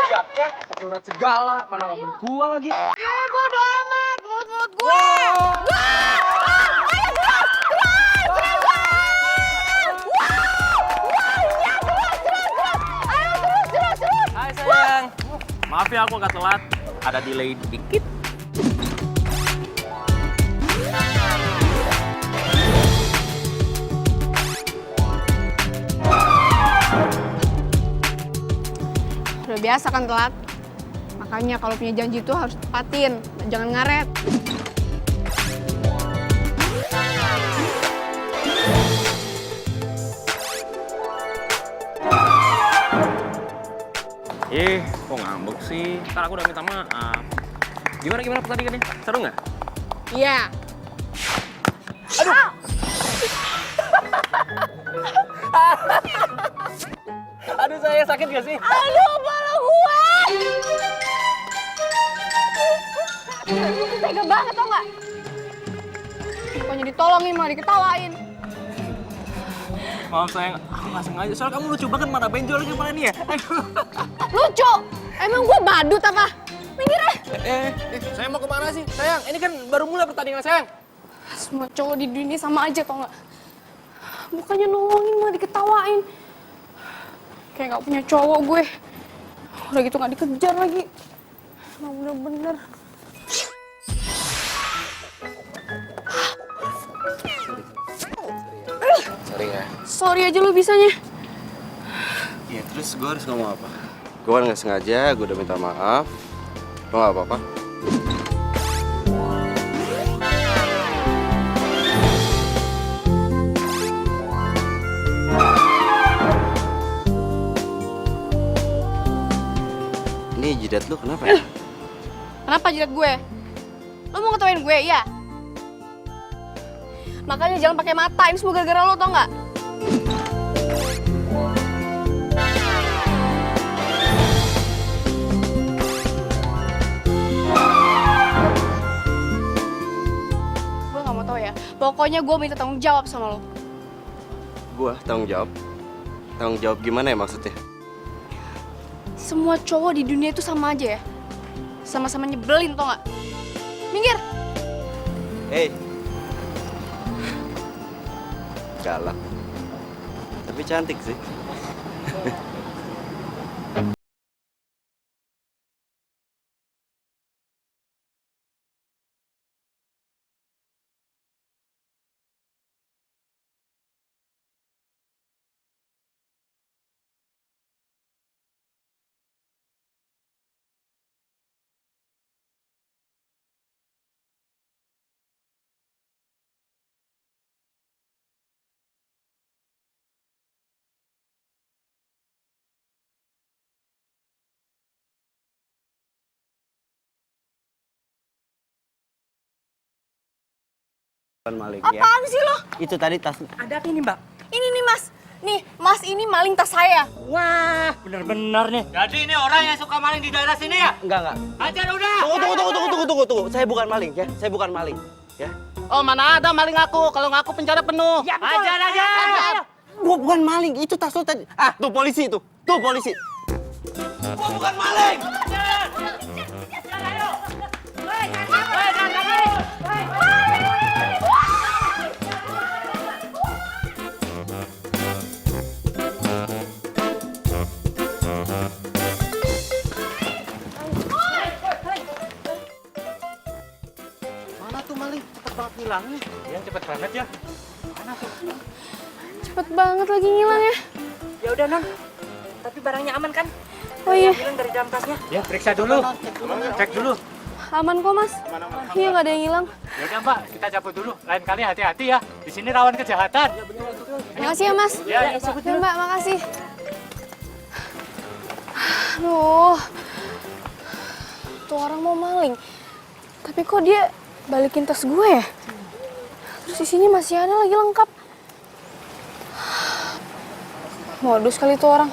Ya, surat segala, mana ngomong gua lagi. Bodo amat, mulut gue. Ayo jelas. Hai sayang, maaf ya aku agak telat, ada delay dikit. Udah biasa kan telat. Makanya kalau punya janji itu harus tepatin, jangan ngaret. Kok ngambek sih? Ntar aku udah minta maaf. Gimana pertandingannya? Seru nggak? Iya. Aduh saya sakit gak sih? Aduh, kepala gue! Tega banget tau nggak? Bukannya ditolongin malah diketawain. Maaf sayang, aku nggak sengaja. Soalnya kamu lucu banget, mana benjol lagi kepala ini ya. Lucu? Emang gue badut apa? Minggir ah! Saya mau kemana sih? Sayang, ini kan baru mulai pertandingan sayang. Semua cowok di dunia sama aja tau nggak? Bukannya nolongin malah diketawain. Kayak nggak punya cowok gue. Udah gitu nggak dikejar lagi. Emang bener-bener. Sorry ya. Sorry aja lu bisanya. Ya terus gue harus ngomong apa? Gue kan nggak sengaja, gue udah minta maaf. Lo nggak apa-apa? Ini jidat lu kenapa ya? Kenapa jidat gue? Lo mau ngetawain gue, iya? Makanya jangan pakai mata, ini semua gara-gara lo, tau nggak? Gue nggak mau tahu ya. Pokoknya gue minta tanggung jawab sama lo. Gue tanggung jawab? Tanggung jawab gimana ya maksudnya? Semua cowok di dunia itu sama aja ya. Sama-sama nyebelin, tau nggak? Minggir! Hei, galak, tapi cantik sih. Maling ya. Apaan sih lo? Itu tadi tas. Ada apa ini mbak? Ini nih mas. Nih, mas ini maling tas saya. Wah, bener-bener nih. Jadi ini orang yang suka maling di daerah sini ya? Enggak. Ajar udah! Tunggu. Saya bukan maling ya. Saya bukan maling ya. Oh mana ada maling aku, kalau ngaku penjara penuh. Ya, betul. Ajar aja! Gua bukan maling, itu tas lo tadi. Ah, tuh polisi itu. Tuh polisi. Gua bukan maling. Mana tuh maling? Cepet banget ngilangnya. Iya cepet banget ya. Mana tuh? Cepet banget lagi ngilang ya. Ya udah non, tapi barangnya aman kan? Oh iya, Hilang dari dalam tasnya. Ya periksa dulu. Cek dulu. aman kok mas. Iya nggak ada yang hilang. Ya udah mbak, kita cabut dulu. Lain kali hati-hati ya. Di sini rawan kejahatan. Makasih ya mas. Ya, Ya mbak, makasih. Aduh, tuh orang mau maling. Tapi kok dia balikin tas gue ya? Terus di sini masih ada lagi lengkap. Modus kali tuh orang.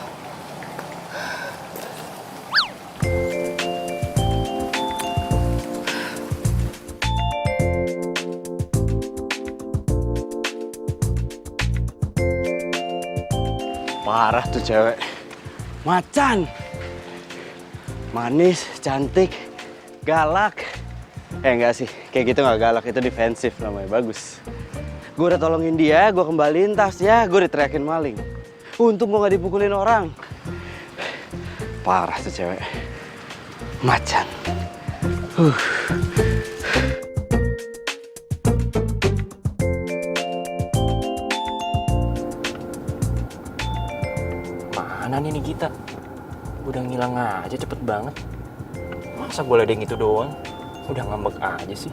Parah tuh cewek. Macan. Manis, cantik, galak. Enggak sih, kayak gitu nggak galak, itu defensif namanya, bagus. Gue udah tolongin dia, gue kembaliin tasnya, gue diteriakin maling. Untung gue nggak dipukulin orang. Parah tuh cewek. Macan. Mana nih Nikita? Udah ngilang aja cepet banget. Masa gue ledeng gitu doang? Udah ngambek aja sih.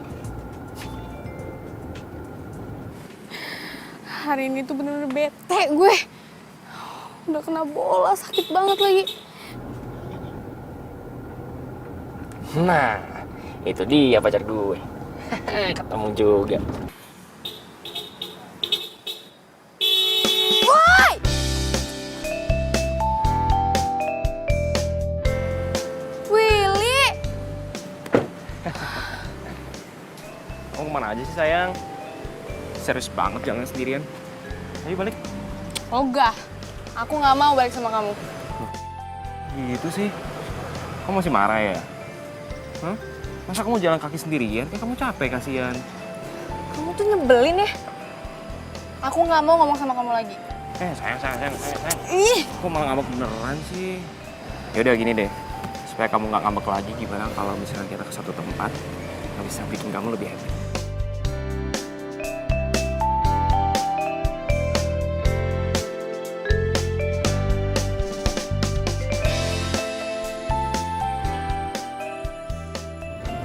Hari ini tuh bener-bener bete gue. Udah kena bola, sakit banget lagi. Nah, itu dia pacar gue. Ketemu juga. Woi! Willy! Kamu kemana aja sih sayang? Serius banget jalan sendirian. Ayo balik. Ogah, aku nggak mau balik sama kamu. Gitu sih. Kamu masih marah ya? Hah? Masa kamu jalan kaki sendirian? Kayak kamu capek kasihan. Kamu tuh nyebelin ya. Aku nggak mau ngomong sama kamu lagi. Sayang. Ih! Kok malah ngambek beneran sih? Yaudah gini deh. Supaya kamu nggak ngambek lagi, gimana kalau misalnya kita ke satu tempat yang bisa bikin kamu lebih happy?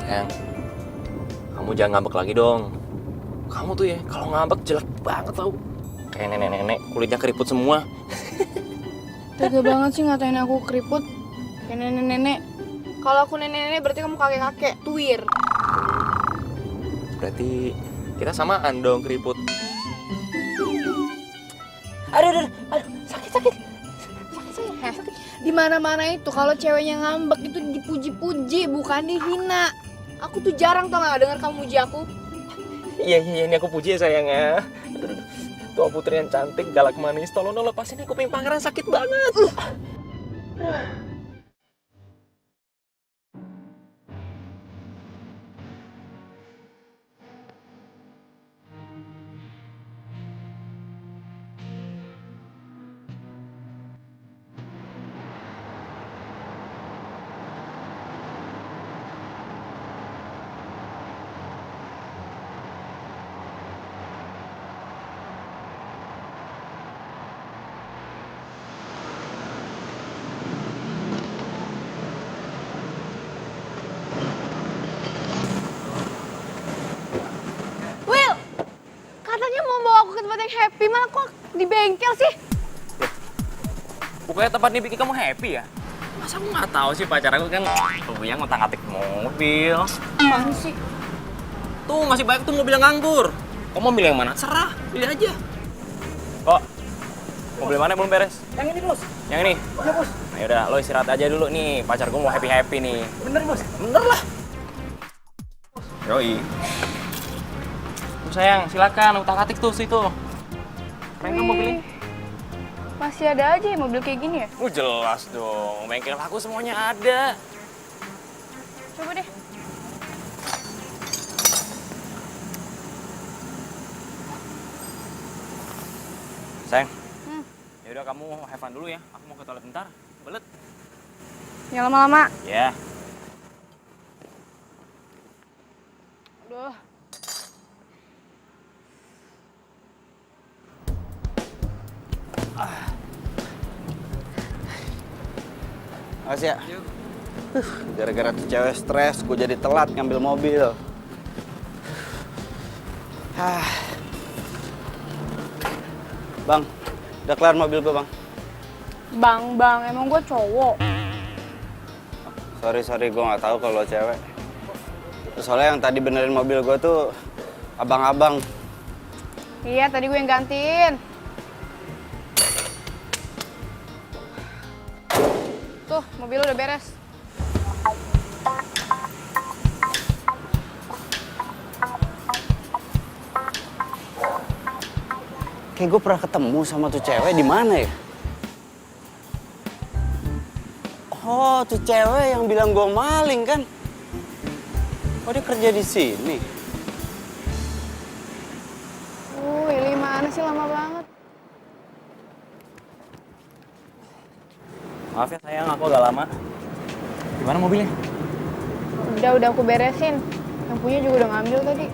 Sayang, kamu jangan ngambek lagi dong. Kamu tuh ya, kalau ngambek jelek banget tau. Kayak nenek-nenek, kulitnya keriput semua. Tega banget sih ngatain aku keriput. Kayak nenek-nenek. Kalau aku nenek-nenek berarti kamu kakek-kakek, tuir. Berarti kita samaan dong keriput. Aduh, sakit. Di mana-mana itu kalau ceweknya ngambek itu dipuji-puji, bukan dihina. Aku tuh jarang tau gak denger kamu muji aku. Iya, ini aku puji ya sayangnya. Tua putri yang cantik, galak manis, tolong dong lepasin nih kuping pangeran, sakit banget. Will, katanya mau bawa aku ke tempat yang happy, malah kok di bengkel sih? Pokoknya tempat ini bikin kamu happy ya? Masa aku nggak tahu sih pacar aku kan yang ngotak-ngatik mobil. Apaan sih? Tuh masih banyak tuh mobil yang nganggur. Kamu mau milih yang mana? Serah, pilih aja. Kok? Mobil mana belum beres? Yang ini, Bos. Yang ini? Iya, Bos. Nah yaudah, lo istirahat aja dulu nih. Pacar gue mau happy-happy nih. Bener, Bos. Bener lah. Yoi. Tuh sayang, silakan utak-atik tuh situ. Pengen kamu mobil ini? Masih ada aja ya mobil kayak gini ya? Jelas dong. Bengkel aku semuanya ada. Coba deh. Sayang. Yaudah kamu have fun dulu ya. Aku mau ke toilet bentar. Belet. Jangan lama-lama. Ya. Aduh. Makasih ya. Gara-gara tuh cewek stres, gue jadi telat ngambil mobil. Bang, udah kelar mobil gue bang. Bang, emang gue cowok. Sorry, gue nggak tahu kalau cewek. Soalnya yang tadi benerin mobil gue tuh abang-abang. Iya, tadi gue yang gantiin. Tuh, mobil udah beres. Kayak gue pernah ketemu sama tuh cewek di mana ya? Oh, tuh cewek yang bilang gue maling kan? Oh, dia kerja di sini. Willy mana sih lama banget? Maaf ya sayang, aku agak lama. Gimana mobilnya? Udah aku beresin. Yang punya juga udah ngambil tadi.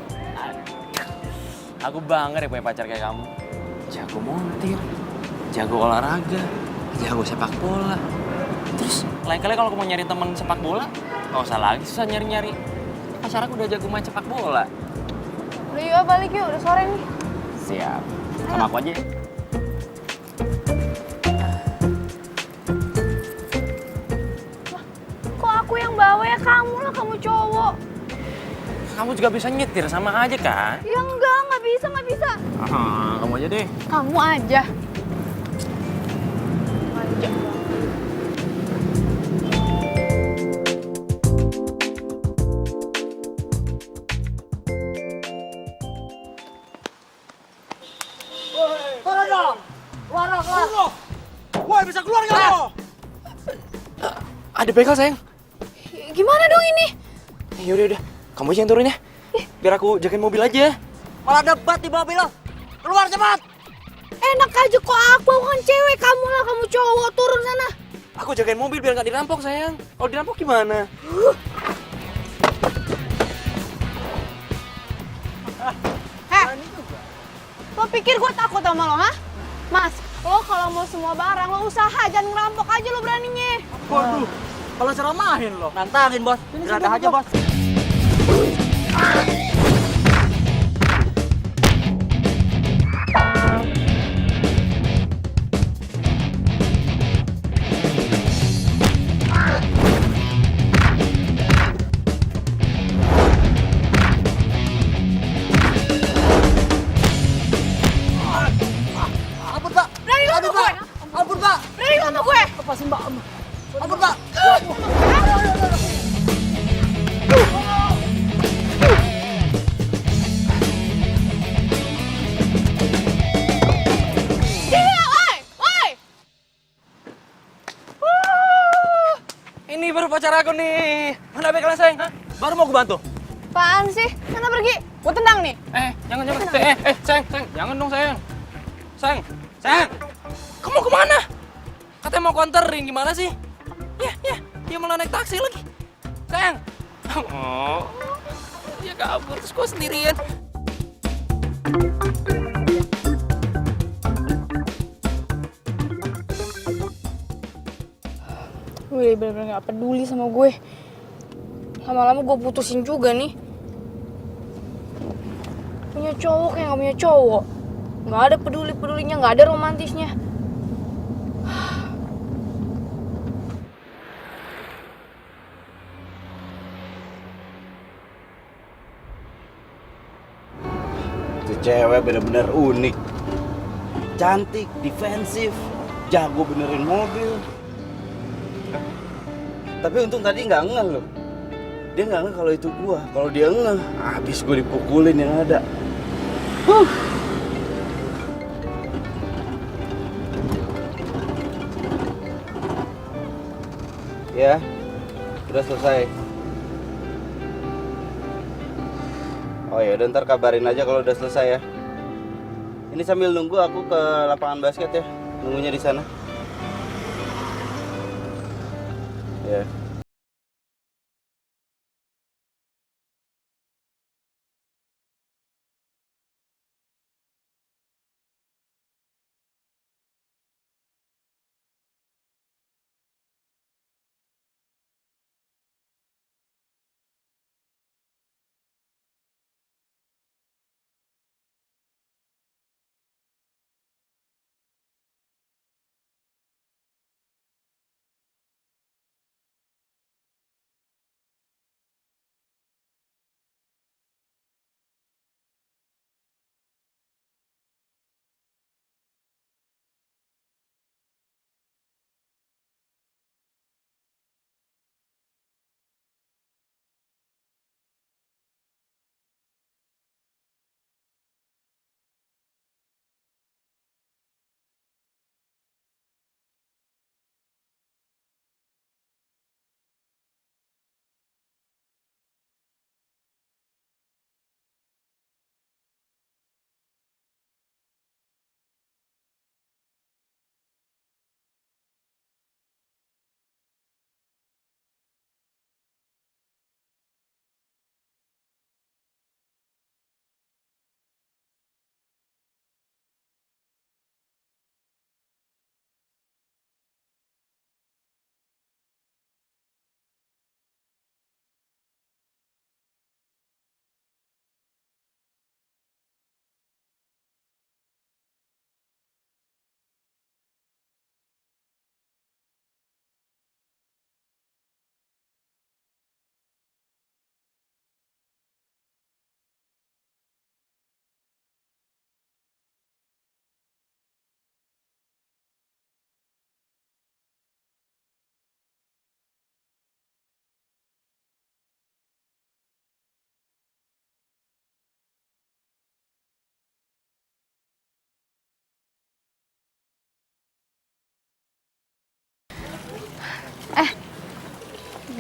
Aku bangga deh punya pacar kayak kamu. Jago montir, jago olahraga, jago sepak bola. Terus lain kali kalau aku mau nyari temen sepak bola, nggak usah lagi susah nyari-nyari. Pacar aku udah jago main sepak bola. Udah yuk balik yuk, udah sore nih. Siap. Sama aku aja ya. Kok aku yang bawa ya? Kamu lah, kamu cowok. Kamu juga bisa nyetir sama aja kan? Ya nggak bisa, nggak bisa. Kamu aja deh. Kamu aja. Manja banget. Woi, bisa keluar nggak lo? Ada begal sayang. Gimana dong ini? Yaudah, kamu aja yang turun ya. Biar aku jagain mobil aja. Malah debat di mobil lo. Keluar cepat. Enak aja kok aku kan cewek, kamu lah, kamu cowok, turun sana. Aku jagain mobil biar nggak dirampok sayang. Kalau dirampok gimana? Lo pikir gue takut sama lo, ha? Mas, lo kalau mau semua barang, lo usaha, jangan ngerampok aja lo beraninya. Waduh, kalau ceramahin lo. Nantangin bos. Berada aja bos. Ampun pak. Berani lo sama gue? Ampun pak. Berani lo sama gue? Lepasin mbak. Ampun pak. Iya, oi! Ini baru pacar aku nih. Mana begalnya sayang? Hah? Baru mau gue bantu. Apaan sih? Sana pergi. Gue tendang nih. Jangan. Sayang. Jangan dong sayang. Sayang. Kamu kemana? Katanya mau konterin, gimana sih? Ya. Dia malah naik taksi lagi. Sayang. Oh. Dia kabur, terus gue sendirian. Wih, bener-bener gak peduli sama gue. Lama-lama gue putusin juga nih. Punya cowok kayak gak punya cowok. Gak ada peduli-pedulinya, gak ada romantisnya. Tuh cewek bener-bener unik. Cantik, defensif, jago benerin mobil. Tapi untung tadi nggak ngeh loh. Dia nggak ngeh kalau itu gua. Kalau dia ngeh, habis gua dipukulin yang ada. Ya, udah selesai. Oh ya, udah ntar kabarin aja kalau udah selesai ya. Ini sambil nunggu aku ke lapangan basket ya, nunggunya di sana. Ya.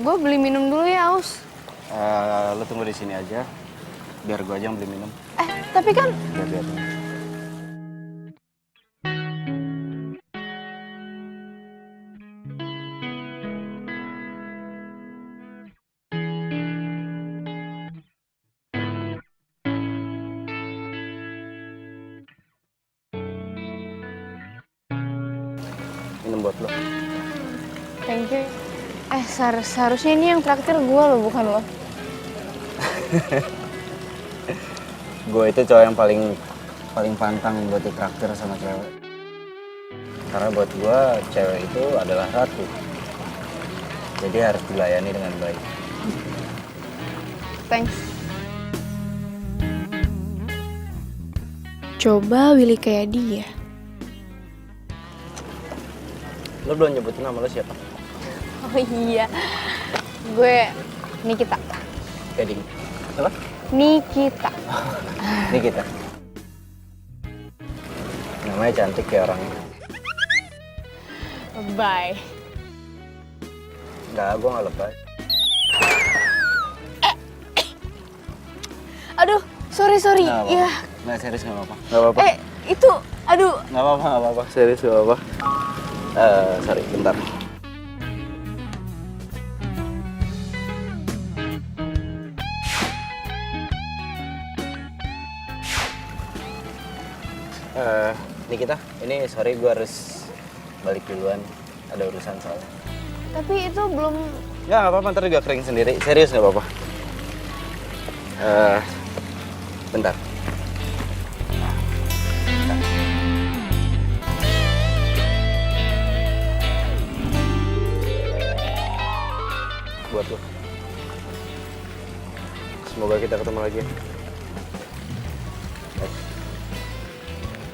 gue beli minum dulu ya, Aus. Lo tunggu di sini aja, biar gue aja yang beli minum. Tapi kan Biar. Minum buat lo. thank you. Seharusnya ini yang traktir gue loh, bukan lo. Gue itu cowok yang paling pantang buat ditraktir sama cewek. Karena buat gue, cewek itu adalah ratu. Jadi harus dilayani dengan baik. Thanks. Coba Willy kayak dia. Lo belum nyebutin nama lo siapa? Oh iya, gue Nikita. Gading. Apa? Nikita. Ini kita. Namanya cantik kayak orangnya. Bye. Enggak, gue gak lebay. Aduh, sorry. Nggak apa-apa. Iya. Nggak, serius gak apa-apa. Gak apa-apa. Itu, aduh. Gak apa-apa. Serius gak apa-apa. Sorry, bentar. Nikita, ini sorry gue harus balik duluan. Ada urusan soalnya. Tapi itu belum. Ya gak apa-apa, ntar juga kering sendiri. Serius gak apa-apa. Bentar. Buat lo. Semoga kita ketemu lagi.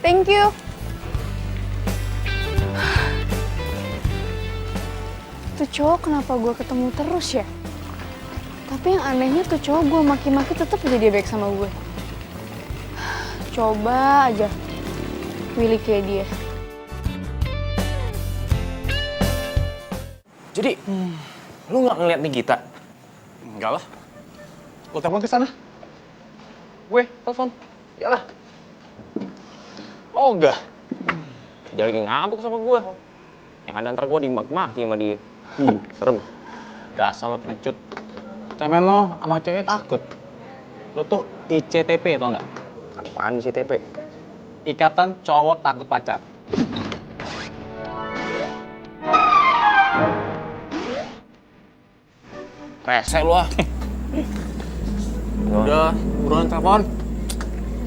Thank you. Tuh cowok kenapa gue ketemu terus ya? Tapi yang anehnya tuh cowok gue maki-maki tetap aja dia baik sama gue. Coba aja Willy kayak dia. Jadi, lu nggak ngeliat Nikita? Enggak lah. Lo telepon ke sana. Gue telepon. Iyalah. Oh enggak. Dia lagi ngabuk sama gue. Yang ada ntar gue dimaki-maki sama dia. Serem. Dasar lo pengecut. Cemen lo sama cewek takut. Lo tuh ICTP tau nggak? Apaan sih TP? Ikatan Cowok Takut Pacar. Rese lu ah. Udah, buruan telepon.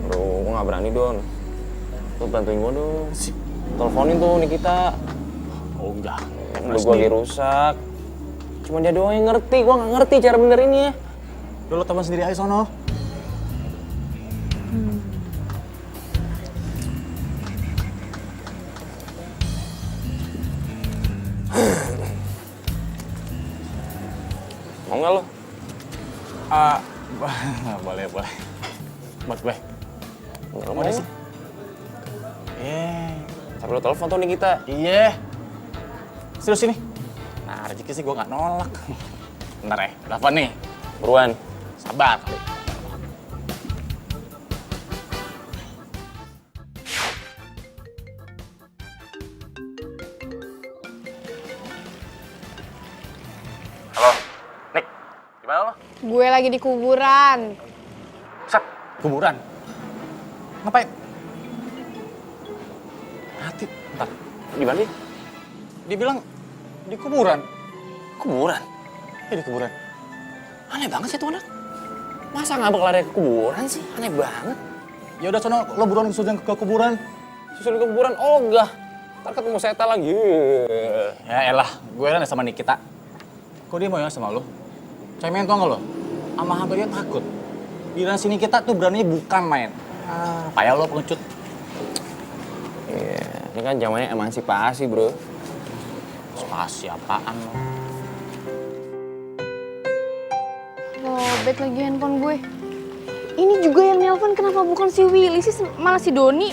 Bro, gue gak berani Don. Lu bantuin gue dong. Teleponin tuh Nikita. Oh enggak. Lu gue lagi rusak. Cuma dia doang yang ngerti, gue gak ngerti cara benerinnya. Lo telepon sendiri aja sono. Mau gak lo? Boleh. Buat gue. Enggak mau sih. Tapi lo telepon tuh Nikita. Iya. Serius ini. Nah, rezeki sih gue gak nolak. Bentar ya, telepon nih. Buruan. Sabar kali. Halo, Nik. Gimana lo? Gue lagi di kuburan. Set, kuburan. Ngapain? Hati, bentar. Gimana sih? Dibilang di kuburan. Kuburan? Di kuburan. Aneh banget sih tuh anak. Masa ngabak lari ke kuburan sih? Aneh banget. Ya udah sono, lo buruan susun ke kuburan. Susul ke kuburan? Oh enggak. Ntar ketemu setan lagi. Ya elah, gue kan sama Nikita. Kok dia mau ya sama lo? Cemen tau nggak lo? Sama hamba dia takut. Giliran sini kita tuh beraninya bukan main. Payah lo pengecut. Iya, ini kan zamannya emansipasi bro. Spasi apaan lo? Lobet lagi handphone gue. Ini juga yang nelpon kenapa bukan si Willy sih, malah si Doni.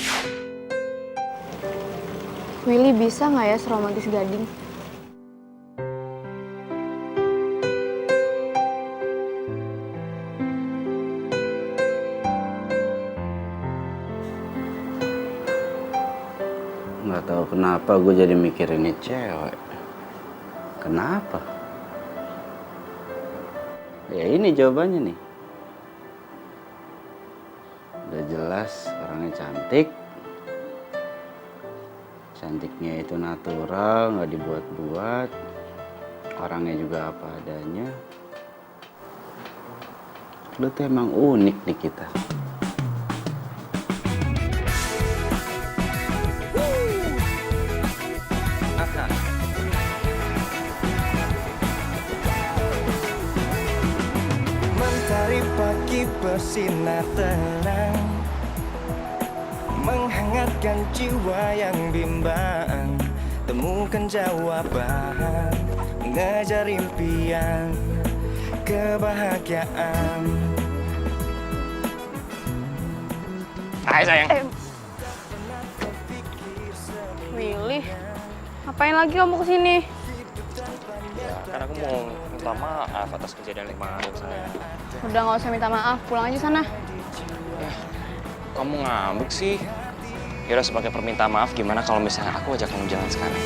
Willy bisa nggak ya seromantis Gading? kenapa gue jadi mikir ini cewek? Kenapa? Ya ini jawabannya nih. Udah jelas orangnya cantik. Cantiknya itu natural, nggak dibuat-buat. Orangnya juga apa adanya. Lu tuh emang unik nih kita. Mentari pagi bersinar terang, menghangatkan jiwa yang bimbang. Temukan jawaban, mengejar impian, kebahagiaan. Hai sayang. Willy, ngapain lagi kamu kesini? Ya, kan aku mau minta maaf atas kejadian kemarin sayang. Udah nggak usah minta maaf, pulang aja sana. Kamu ngambek sih. Yaudah sebagai permintaan maaf gimana kalau misalnya aku ajak kamu jalan sekarang?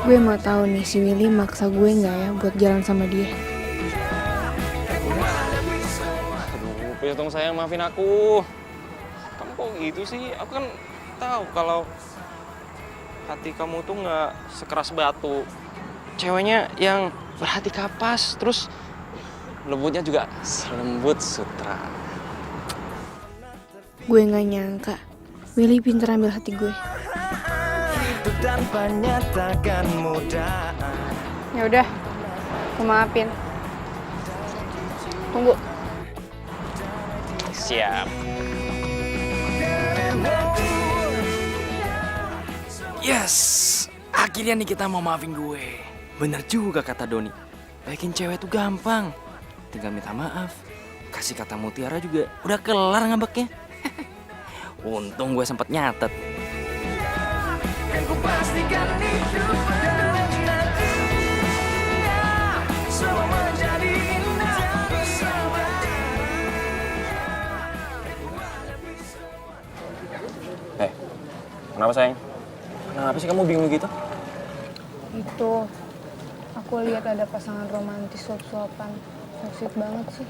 Gue mau tahu nih si Willy maksa gue nggak ya buat jalan sama dia. Aduh, Pitung sayang maafin aku. Kamu kok gitu sih? Aku kan tahu kalau hati kamu tuh nggak sekeras batu. Ceweknya yang berhati kapas, terus lembutnya juga selembut sutra. Gue nggak nyangka Willy pinter ambil hati gue. Hidup tanpa nyatakan mudah. Ya udah, gue maafin. Tunggu. Siap. Yes, akhirnya nih kita mau maafin gue. Bener juga kata Doni. Baikin cewek tuh gampang. Tinggal minta maaf. Kasih kata mutiara juga udah kelar ngambeknya. Untung gue sempet nyatet. Ku pastikan hidup nanti semua menjadi indah bersama. Kenapa sayang? Kenapa sih kamu bingung gitu? Itu, aku lihat ada pasangan romantis suap-suapan. So sweet banget sih.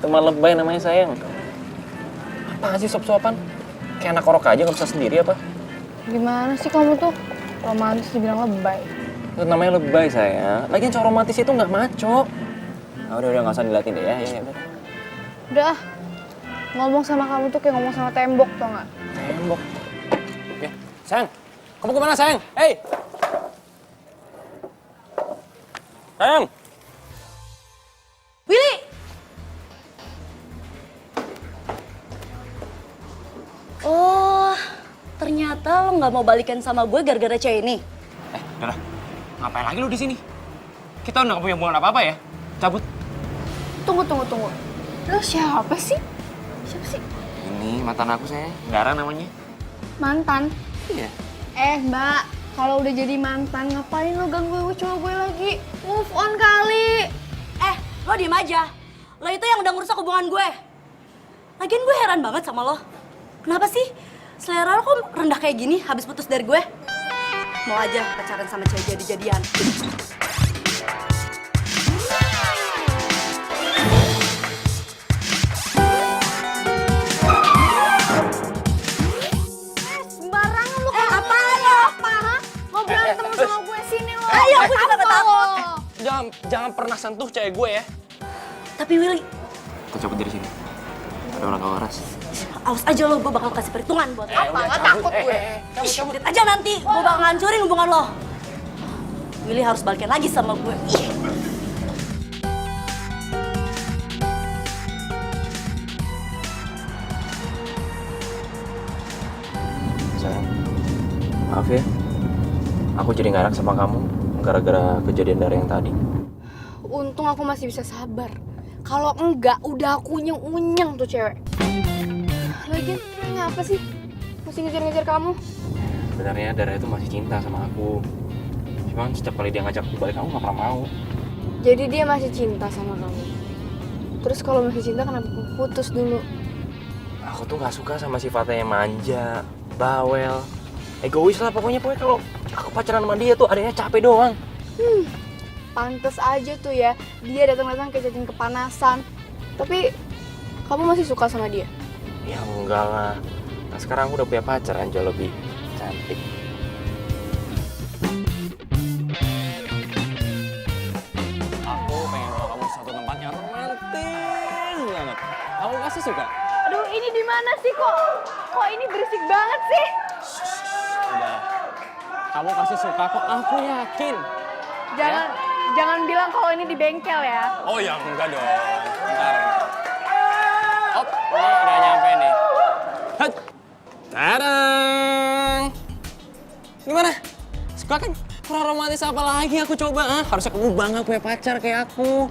Itu mah lebay namanya sayang. Apaan sih sop-sopan? Kayak anak orok aja nggak bisa sendiri apa? Gimana sih kamu tuh? Romantis dibilang lebay. Itu namanya lebay sayang. Lagian cowok romantis itu nggak maco. Nah, udah nggak usah dilatih deh ya. Udah. Udah, ngomong sama kamu tuh kayak ngomong sama tembok, tau nggak? Tembok. Ya, sayang. Kamu kemana sayang? Hei. Sayang. Willy! Oh, ternyata lo nggak mau balikan sama gue gara-gara cewek ini. Udah. Ngapain lagi lu di sini? Kita udah nggak punya hubungan apa-apa ya. Cabut. Tunggu. Lo siapa sih? Siapa sih? Ini mantan aku sayang. Dara namanya. Mantan? Iya. Mbak, kalau udah jadi mantan, ngapain lo ganggu cowok gue lagi? Move on kali. Lo diem aja. Lo itu yang udah ngerusak hubungan gue. Lagian gue heran banget sama lo. Kenapa sih selera lo kok rendah kayak gini habis putus dari gue? Mau aja pacaran sama cewek jadi-jadian. Sembarangan lo. Apaan lo? Apa? Mau berantem sama gue sini lo. Ayo, aku juga gak takut. Jangan pernah sentuh cewek gue ya. Tapi Willy, Kita cabut dari sini. Ada orang waras. awas aja lo, gue bakal kasih perhitungan buat lo. Apa? Gak takut gue. Lihat aja nanti, gue bakal ngancurin hubungan lo. Willy harus balikin lagi sama gue. Ih. Sayang, maaf ya. Aku jadi nggak enak sama kamu gara-gara kejadian dari yang tadi. Untung aku masih bisa sabar. Kalau enggak, udah aku unyeng-unyeng tuh cewek. Lagian, ngapa sih? Masih ngejar-ngejar kamu? Sebenarnya Dara itu masih cinta sama aku. Cuman setiap kali dia ngajak aku balik, aku nggak pernah mau. Jadi dia masih cinta sama kamu? Terus kalau masih cinta kenapa putus dulu? Aku tuh nggak suka sama sifatnya yang manja, bawel, egois lah pokoknya kalau aku pacaran sama dia tuh adanya capek doang. Pantes aja tuh ya, dia datang-datang kayak cacing kepanasan. Tapi kamu masih suka sama dia? Ya enggak lah. Nah sekarang aku udah punya pacar yang jauh lebih cantik. Aku pengen bawa kamu ke satu tempat yang romantis banget. Kamu pasti suka. Aduh, ini di mana sih kok? Kok ini berisik banget sih? Udah. Kamu pasti suka kok, aku yakin. Jangan bilang kalau ini di bengkel ya. Oh ya, enggak dong. Bentar. Op, ini udah nyampe nih. Hat. Tadang. Gimana? Suka kan? Kurang romantis apa lagi aku coba? Harusnya kamu bangga punya pacar kayak aku.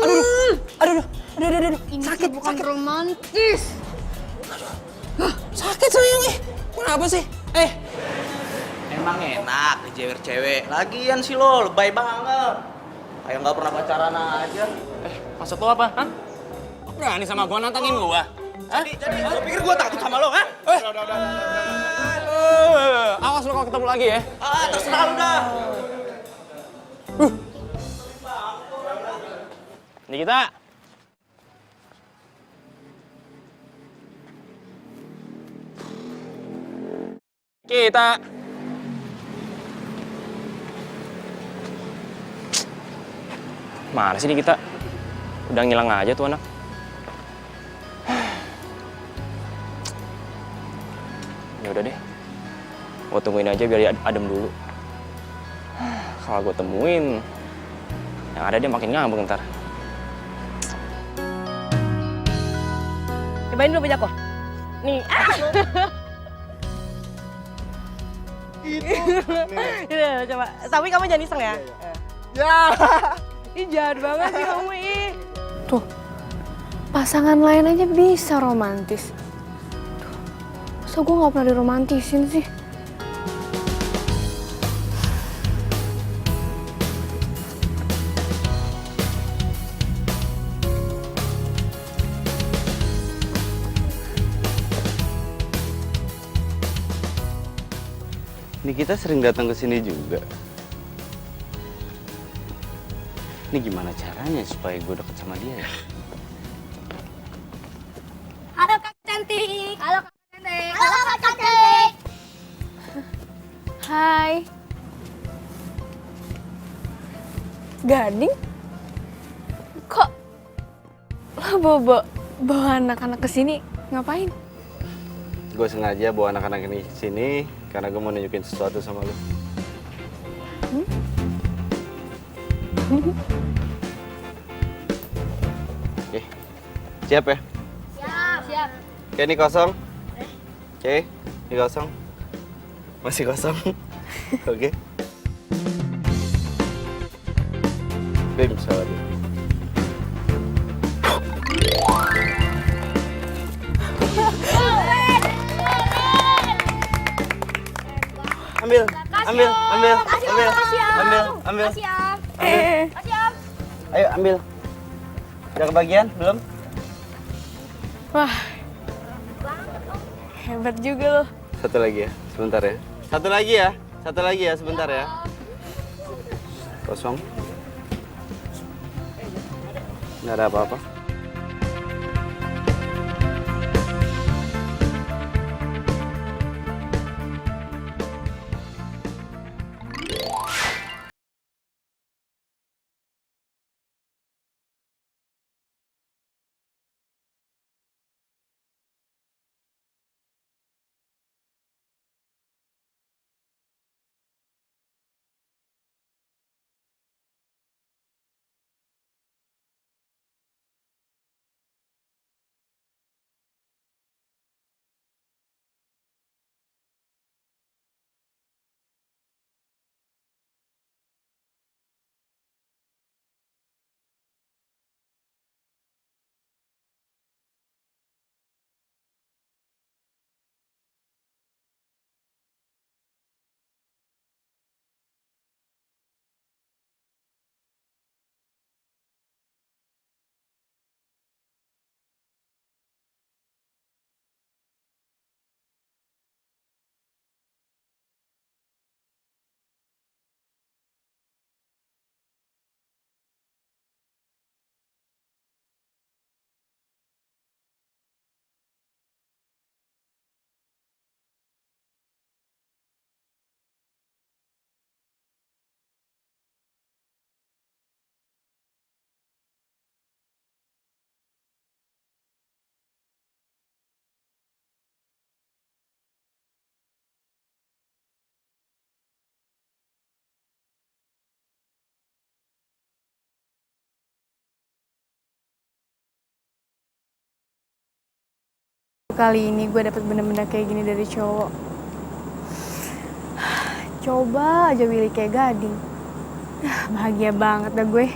Aduh. Ini sakit, bukan romantis. Sakit sayang Kenapa sih? Emang enak dijewer cewek. Lagian sih lo lebay banget. Kayak nggak pernah pacaran aja. Maksud lo apa? Hah? Berani sama gua nantangin gua? Jadi lo pikir gue takut sama lo, kan? Awas lo kalau ketemu lagi ya. Terserah lo dah. Nikita. Kita. Mana sih Nikita? Udah ngilang aja tuh anak. Ya udah deh. Gue tungguin aja biar dia adem dulu. Kalau gue temuin, yang ada dia makin ngambek ntar. Cobain dulu punya aku. Nih. Iya, coba. Tapi kamu jangan iseng ya. Ya. Ih, jahat banget sih kamu, ih. Tuh, pasangan lain aja bisa romantis. Masa gue gak pernah diromantisin sih? Ini kita sering datang ke sini juga. Ini gimana caranya supaya gue deket sama dia ya? Halo Kak Cantik. Halo Kak Cantik. Halo Kak Cantik. Hai. Gading? Kok lo bawa anak-anak ke sini ngapain? Gue sengaja bawa anak-anak ini ke sini karena gue mau nunjukin sesuatu sama lo. Oke, siap ya? Siap. Oke, ini kosong. Oke, ini kosong. Masih kosong. Oke. Bim, salam. Ambil. Ayo ambil. Udah kebagian belum? Wah, hebat juga lo. Satu lagi ya, sebentar ya. Satu lagi ya, sebentar ya. Kosong. Nggak ada apa-apa. kali ini gue dapet benda-benda kayak gini dari cowok. Coba aja Willy kayak Gading. Bahagia banget dah gue.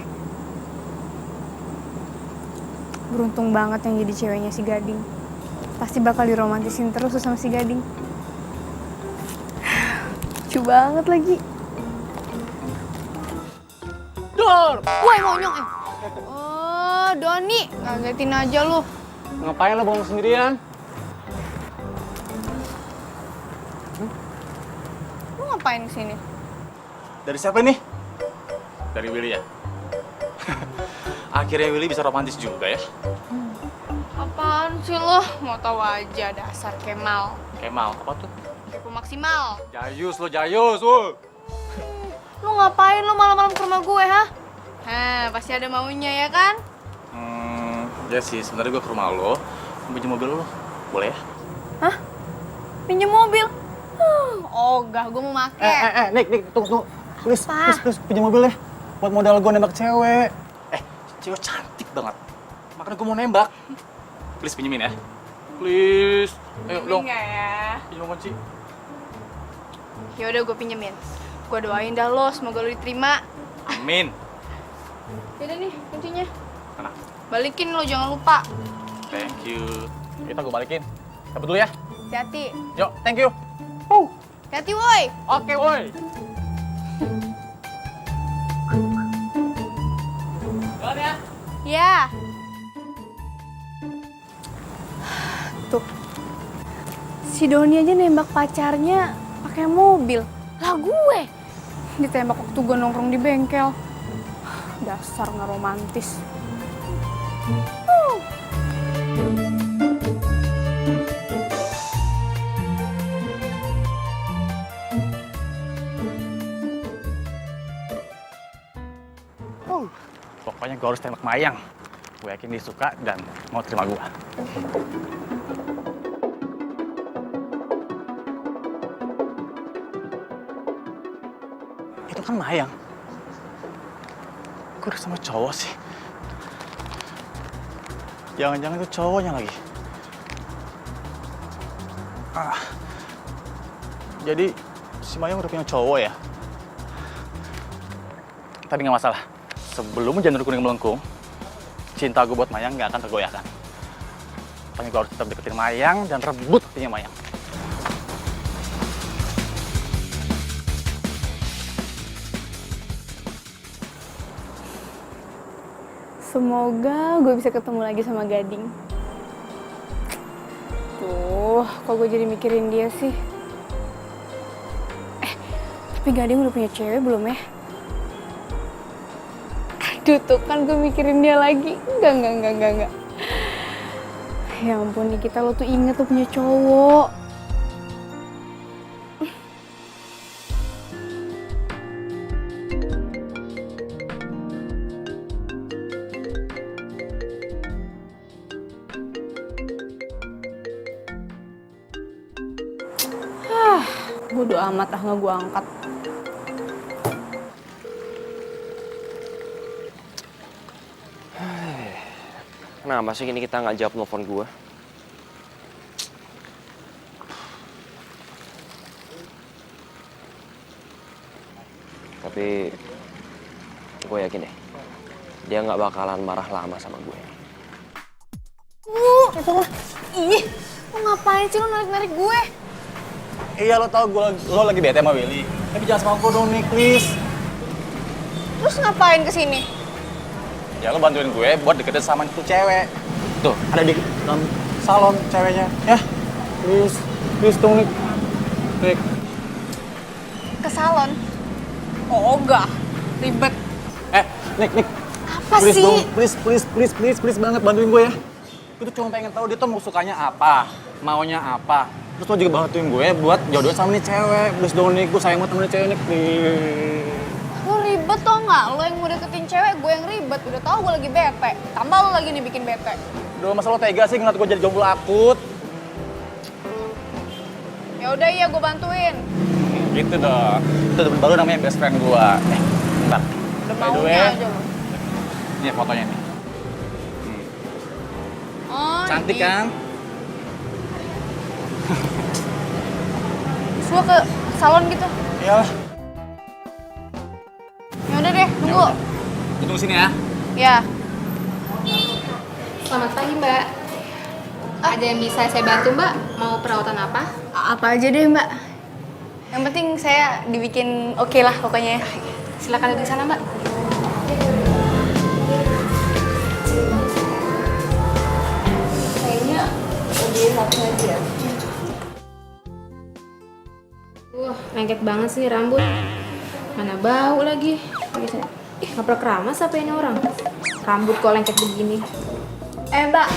Beruntung banget yang jadi ceweknya si Gading. Pasti bakal diromantisin terus sama si Gading. Lucu banget lagi. Dor! Woi monyong Oh, Doni, ngagetin aja lu. Ngapain lo bengong sendirian? Lu ngapain kesini? Dari siapa ini? Dari Willy ya? Akhirnya Willy bisa romantis juga ya? Apaan sih lo? Mau tahu aja dasar Kemal. Kemal, apa tuh? Kepo maksimal. Jayus lo, Jayus, wo. Lu ngapain lu malam-malam ke rumah gue, ha? Pasti ada maunya ya kan? Ya sih, sebenarnya gue ke rumah lo, pinjam mobil lo, boleh ya? Hah? Pinjem mobil? Ogah, gue mau make. Nick, tunggu. Please, Apa? please, pinjam mobil ya. Buat modal gue nembak cewek. Cewek cantik banget. Makanya gue mau nembak. Please pinjemin ya. Please. Ayo dong. Enggak ya? Pinjam kunci. Yaudah gue pinjemin. Gue doain dah lo, semoga lo diterima. Amin. Yaudah nih, kuncinya. Mana? Balikin lo, jangan lupa. Thank you. Kita gue balikin. Cabut dulu ya. Hati-hati. Yuk, thank you. Hati-hati, woi. Oke, woi. Jalan ya. Ya. Tuh. Si Doni aja nembak pacarnya pakai mobil. Lah gue ditembak waktu gue nongkrong di bengkel. Dasar nggak romantis. Pokoknya gue harus tembak Mayang. Gue yakin dia suka dan mau terima gue. Itu kan Mayang. Gue udah sama cowok sih. Jangan-jangan itu cowoknya lagi. Jadi si Mayang udah punya cowok ya? Tapi nggak masalah. Sebelum janur kuning melengkung, cinta gue buat Mayang nggak akan tergoyahkan. Pokoknya gue harus tetap deketin Mayang dan rebut hatinya Mayang. Semoga gue bisa ketemu lagi sama Gading. Tuh, kok gue jadi mikirin dia sih? Tapi Gading udah punya cewek belum ya? Aduh, tuh kan gue mikirin dia lagi. Enggak. Ya ampun, Nikita, lo tuh inget lo punya cowok. Bodo amat nggak gue angkat. Kenapa sih ini kita nggak jawab telepon gue? Tapi gue yakin deh, dia nggak bakalan marah lama sama gue. Ih, lo ngapain sih lo narik-narik gue? Iya, lo tau lo lagi bete sama Willy. Tapi jangan sama gue dong, Nick, please. Terus ngapain kesini? Ya lo bantuin gue buat deketin sama itu cewek. Tuh, ada di dalam salon ceweknya. Ya, please dong, Nick. Nick. Ke salon? Oh, enggak. Ribet. Nick. Apa Please sih? dong, please banget bantuin gue ya. Gue tuh cuma pengen tahu dia tuh mau sukanya apa, maunya apa. Terus lo juga bantuin gue buat jodohin sama nih cewek. Please dong, Nick. Gue sayang banget sama nih cewek, Nick. Lo ribet tau nggak? Lo yang mau deketin cewek, gue yang ribet. Udah tau gue lagi bete. Tambah lo lagi nih bikin bete. Udah, masa lo tega sih ngeliat gue jadi jomblo akut? Ya udah iya, gue bantuin. Gitu dong. Itu baru namanya best friend gue. Bentar. Udah By the way, maunya aja lo. ini fotonya nih. Oh, Cantik ini. kan? Terus gue ke salon gitu. Iyalah. Ya udah deh, tunggu. Tunggu sini ya. Ya. Selamat pagi, Mbak. Ada yang bisa saya bantu, Mbak? Mau perawatan apa? Apa aja deh, Mbak. Yang penting saya dibikin oke lah pokoknya ya. Silakan duduk di sana, Mbak. Kayaknya lebih satu aja. Lengket banget sih rambut. Mana bau lagi. Ngaprak keramas apa ini orang? Rambut kok lengket begini. Mbak,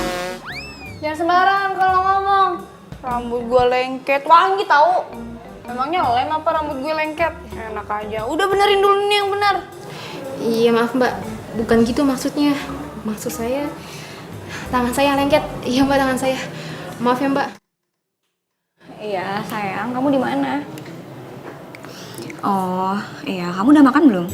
jangan sembarangan kalau ngomong. Rambut gue lengket, wangi tahu. Memangnya lem apa rambut gue lengket? Enak aja. Udah benerin dulu nih yang benar. Iya, maaf, Mbak. Bukan gitu maksudnya. Maksud saya, tangan saya yang lengket. Iya, Mbak, tangan saya. Maaf ya, Mbak. Iya, sayang. Kamu di mana? Oh, iya. Kamu udah makan belum?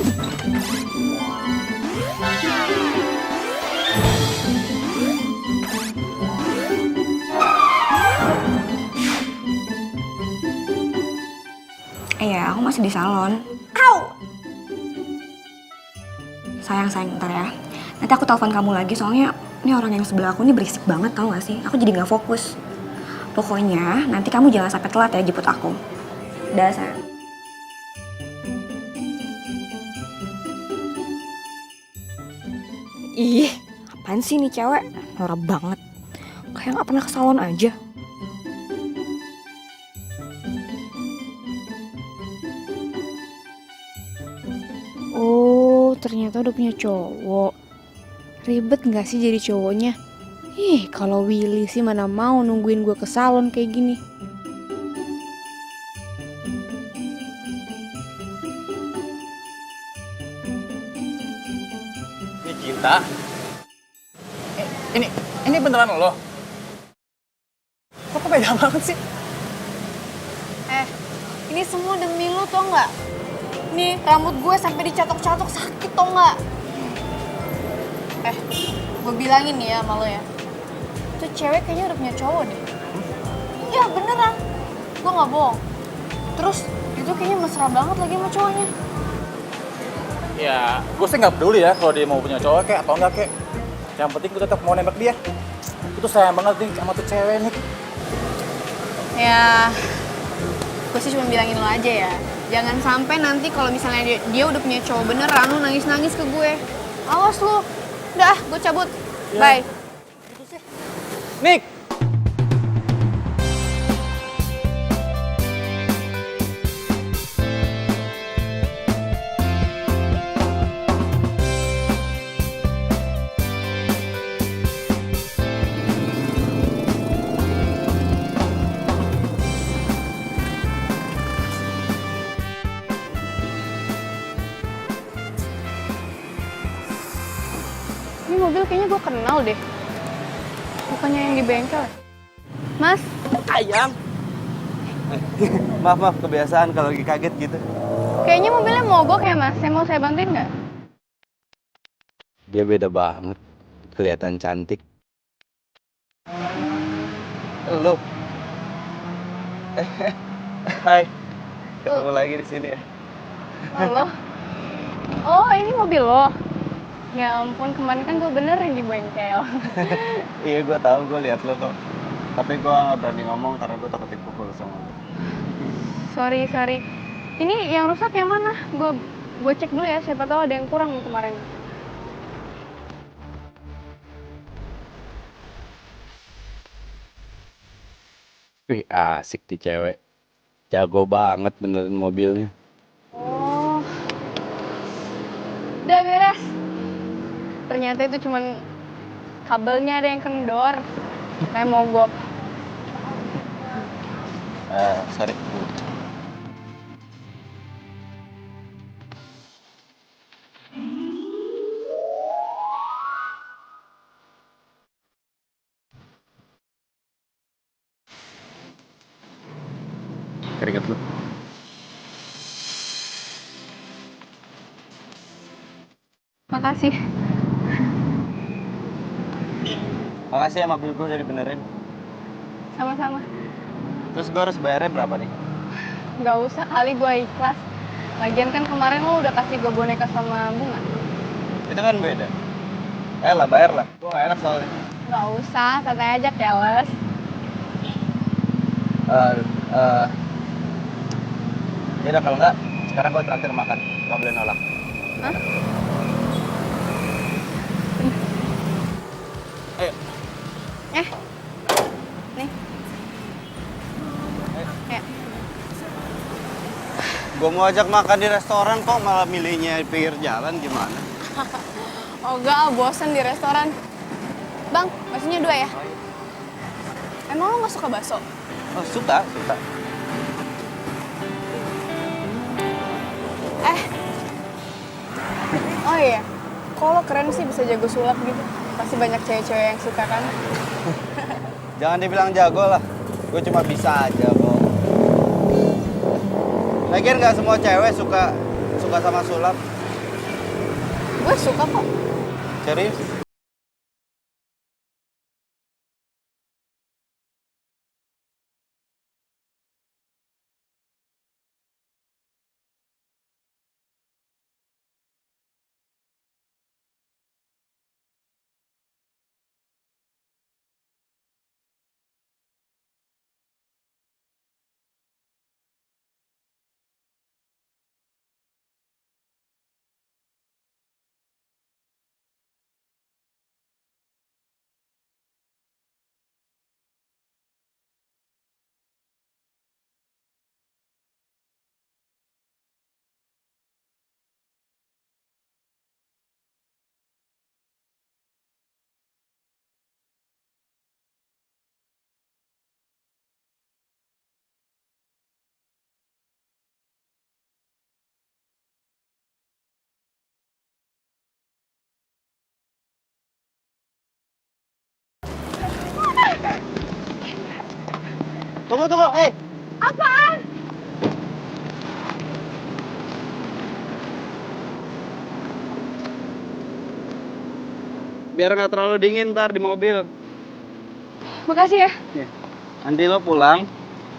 Iya, aku masih di salon. Au! Sayang, ntar ya. Nanti aku telepon kamu lagi, soalnya ini orang yang sebelah aku ini berisik banget, tau gak sih? Aku jadi gak fokus. Pokoknya, nanti kamu jangan sampai telat ya jemput aku. Udah, sayang. Ih, apaan sih nih cewek? Norak banget. Kayak gak pernah ke salon aja. Oh, ternyata udah punya cowok. Ribet nggak sih jadi cowoknya? Ih, kalau Willy sih mana mau nungguin gue ke salon kayak gini. Ini Cinta. Ini beneran lo? Kok beda banget sih? Ini semua demi lu tau nggak? Nih, rambut gue sampai dicatok-catok sakit tau nggak? Gue bilangin nih ya sama lo ya. Tuh cewek kayaknya udah punya cowok deh. Iya beneran. Gue nggak bohong. Terus itu kayaknya mesra banget lagi sama cowoknya. Ya, gue sih nggak peduli ya kalau dia mau punya cowok kayak atau enggak kayak. Yang penting gue tetap mau nembak dia. Itu sayang banget nih sama tuh cewek nih. Ya, gue sih cuma bilangin lo aja ya. Jangan sampai nanti kalau misalnya dia udah punya cowok beneran, lu nangis-nangis ke gue. Awas lu. Udah, gue cabut. Bye. Nick! Ini mobil kayaknya gue kenal deh. Bukannya yang di bengkel. Mas, Ayam. Maaf, kebiasaan kalau lagi kaget gitu. kayaknya mobilnya mogok ya mas. Mau saya bantuin nggak? Dia beda banget. Kelihatan cantik. Halo. Hai. Ketemu lagi di sini ya. Halo. Oh, ini mobil lo. Ya ampun, kemarin kan gue beneran di bengkel. Iya, gue tahu, gue lihat lo kok. Tapi gue nggak berani ngomong karena gue takut dipukul sama lo. Sorry. Ini yang rusak yang mana? Gue cek dulu ya, siapa tahu ada yang kurang kemarin. Wih, asik di cewek. Jago banget benerin mobilnya. Oh. Udah beres. Ternyata itu cuman kabelnya ada yang kendor. Kayak mogok. Sorry. Keringet lu. Makasih. Makasih ya mobil gue udah dibenerin. Sama-sama. Terus gue harus bayarnya berapa nih? Gak usah kali, gue ikhlas. Lagian kan kemarin lo udah kasih gue boneka sama bunga. Itu kan beda. Lah, bayar lah. Gue gak enak soalnya. Gak usah, santai aja keles. Ya udah kalau enggak, sekarang gue traktir makan. Gak boleh nolak. Hah? Ayo. Nih. Ya. Gue mau ajak makan di restoran kok malah milihnya di pinggir jalan gimana? Oh enggak, bosen di restoran. Bang, baksonya 2 ya? Emang lo gak suka bakso? Oh, suka. Oh iya, kok lo keren sih bisa jago sulap gitu? Pasti banyak cewek-cewek yang suka kan? Jangan dibilang jago lah. Gue cuma bisa aja kok. Lagian nggak semua cewek suka sama sulap. Gue suka kok. Serius? Tunggu. Apaan? Biar nggak terlalu dingin ntar di mobil. Makasih ya. Nanti lo pulang,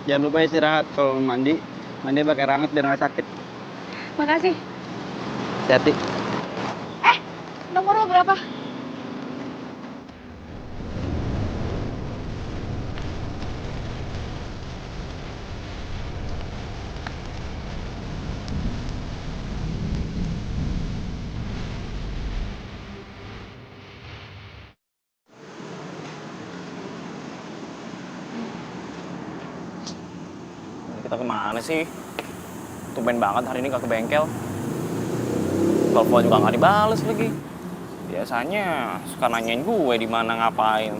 jangan lupa istirahat. Kalau mandi pakai ranget biar nggak sakit. Makasih. Hati-hati. Nomor lo berapa? Kita kemana sih? Tumben banget hari ini gak ke bengkel. Telepon juga gak dibales lagi. Biasanya suka nanyain gue di mana ngapain.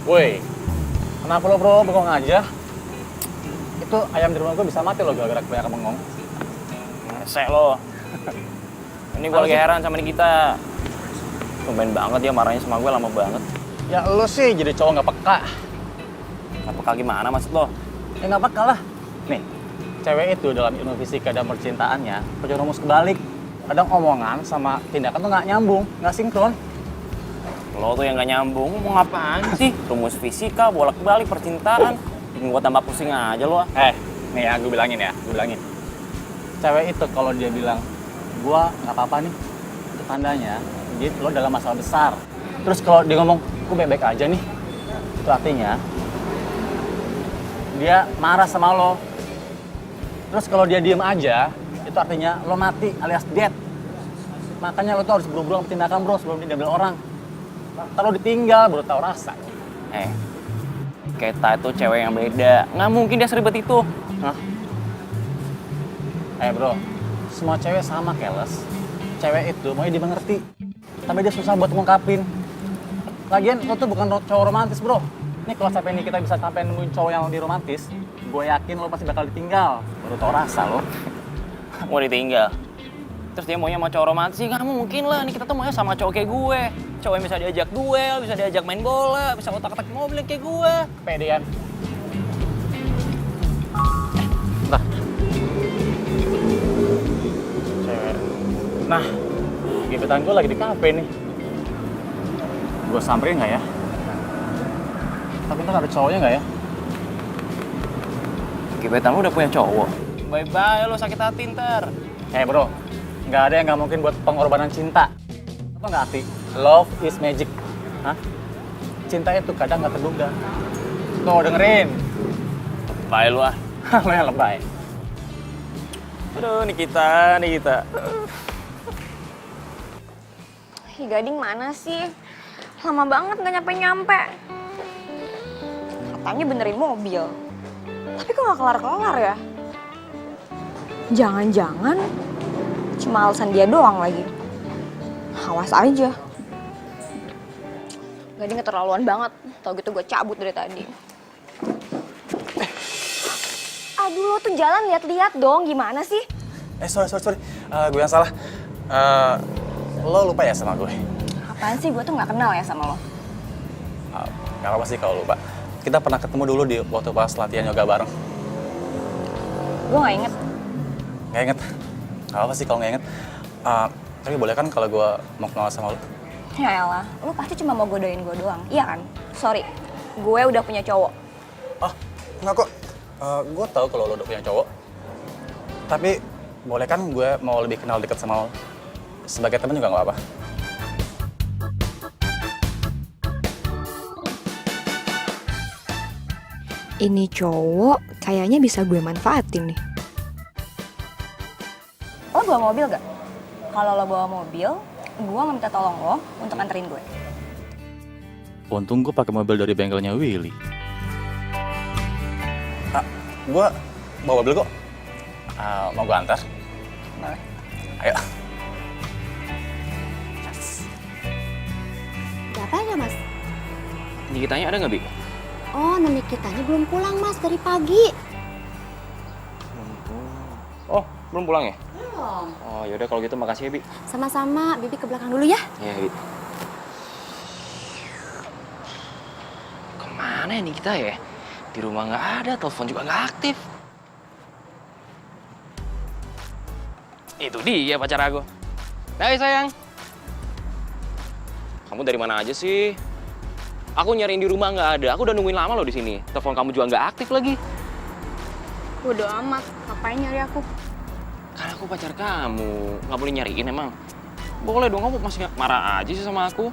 Woi, kenapa lo bro bengong aja? Itu ayam di rumah gue bisa mati lo gara-gara kebanyakan bengong. Ngesek lo. Ini gue lagi heran sama Nikita. Tumben banget dia marahnya sama gue lama banget. Ya lo sih jadi cowok nggak peka. Gak peka gimana maksud lo? Ya nggak peka lah. Nih, cewek itu dalam ilmu fisika dan percintaannya punya rumus kebalik. Kadang omongan sama tindakan tuh nggak nyambung, nggak sinkron. Lo tuh yang gak nyambung, mau ngapain sih? Rumus fisika, bolak-balik, percintaan. Bikin gue tambah pusing aja lo. Nih ya, gue bilangin. Cewek itu kalau dia bilang, gua nggak apa-apa nih, itu tandanya dia lo dalam masalah besar. Terus kalau dia ngomong, gue baik-baik aja nih, itu artinya dia marah sama lo. Terus kalau dia diem aja, itu artinya lo mati alias dead. Makanya lo tuh harus buru-buru sama tindakan bro sebelum diambil orang. Kalau ditinggal baru tahu rasa. Keta itu cewek yang beda. Nggak mungkin dia seribet itu. Hah? Bro, semua cewek sama keles. Cewek itu maunya dimengerti, tapi dia susah buat ngungkapin. Lagian lo tuh bukan cowok romantis bro. Nih kalau sampai ini kita bisa sampai nemuin cowok yang lebih romantis, gue yakin lo pasti bakal ditinggal. Baru tau rasa lo. Mau ditinggal. Terus dia maunya sama cowok romantis, nggak mungkin lah. Nih kita tuh maunya sama cowok kayak gue. Cowok yang bisa diajak duel, bisa diajak main bola, bisa otak-atik mobil kayak gue. Kepedean. Bentar. Cewek. Nah, gebetan gue lagi di kafe nih. Gue samperin nggak ya? Bentar, ada cowoknya nggak ya? Gebetan lu udah punya cowok. Bye-bye lo sakit hati ntar. Bro, nggak ada yang nggak mungkin buat pengorbanan cinta. Apa nggak arti? Love is magic. Hah? Cinta itu kadang nggak terduga. Tuh, dengerin. Bye lu ah. Lo yang lebay. Aduh, Nikita. Ih, Gading mana sih? Lama banget nggak nyampe-nyampe. Katanya benerin mobil. Tapi kok nggak kelar-kelar ya? Jangan-jangan cuma alasan dia doang lagi. Awas aja. Gading keterlaluan banget. Tau gitu gue cabut dari tadi. Aduh, lo tuh jalan lihat-lihat dong. Gimana sih? Sorry. Gue yang salah. Lo lupa ya sama gue? Apaan sih? Gue tuh nggak kenal ya sama lo. Gak apa sih kalau lupa. Kita pernah ketemu dulu di waktu pas latihan yoga bareng. Gue nggak inget. Gak inget. Gak apa sih kalau gak inget. Tapi boleh kan kalau gue mau kenal sama lo? Ya elah, lo pasti cuma mau godain gue doang. Iya kan? Sorry, gue udah punya cowok. Enggak kok. Gue tahu kalau lo udah punya cowok. Tapi boleh kan gue mau lebih kenal deket sama lo? Sebagai teman juga gak apa-apa. Ini cowok kayaknya bisa gue manfaatin nih. Lo bawa mobil gak? Kalau lo bawa mobil, gue minta tolong lo untuk anterin gue. Untung gue pakai mobil dari bengkelnya Willy. Gue bawa mobil kok. Mau gue antar? Boleh. Ayo. Siapanya, Mas? Nikitanya ada nggak, Bi? Oh, Nikitanya belum pulang, Mas, dari pagi. Oh, belum pulang ya? Belum. Oh, yaudah kalau gitu makasih ya, Bi. Sama-sama, Bibi ke belakang dulu ya. Iya, Bi. Kemana ya Nikita ya? Di rumah nggak ada, telepon juga nggak aktif. Itu dia pacar aku. Hai sayang. Kamu dari mana aja sih? Aku nyariin di rumah nggak ada. Aku udah nungguin lama loh di sini. Telepon kamu juga nggak aktif lagi. Bodo amat, ngapain nyari aku? Kan aku pacar kamu, nggak boleh nyariin emang. Boleh dong, kamu masih marah aja sih sama aku.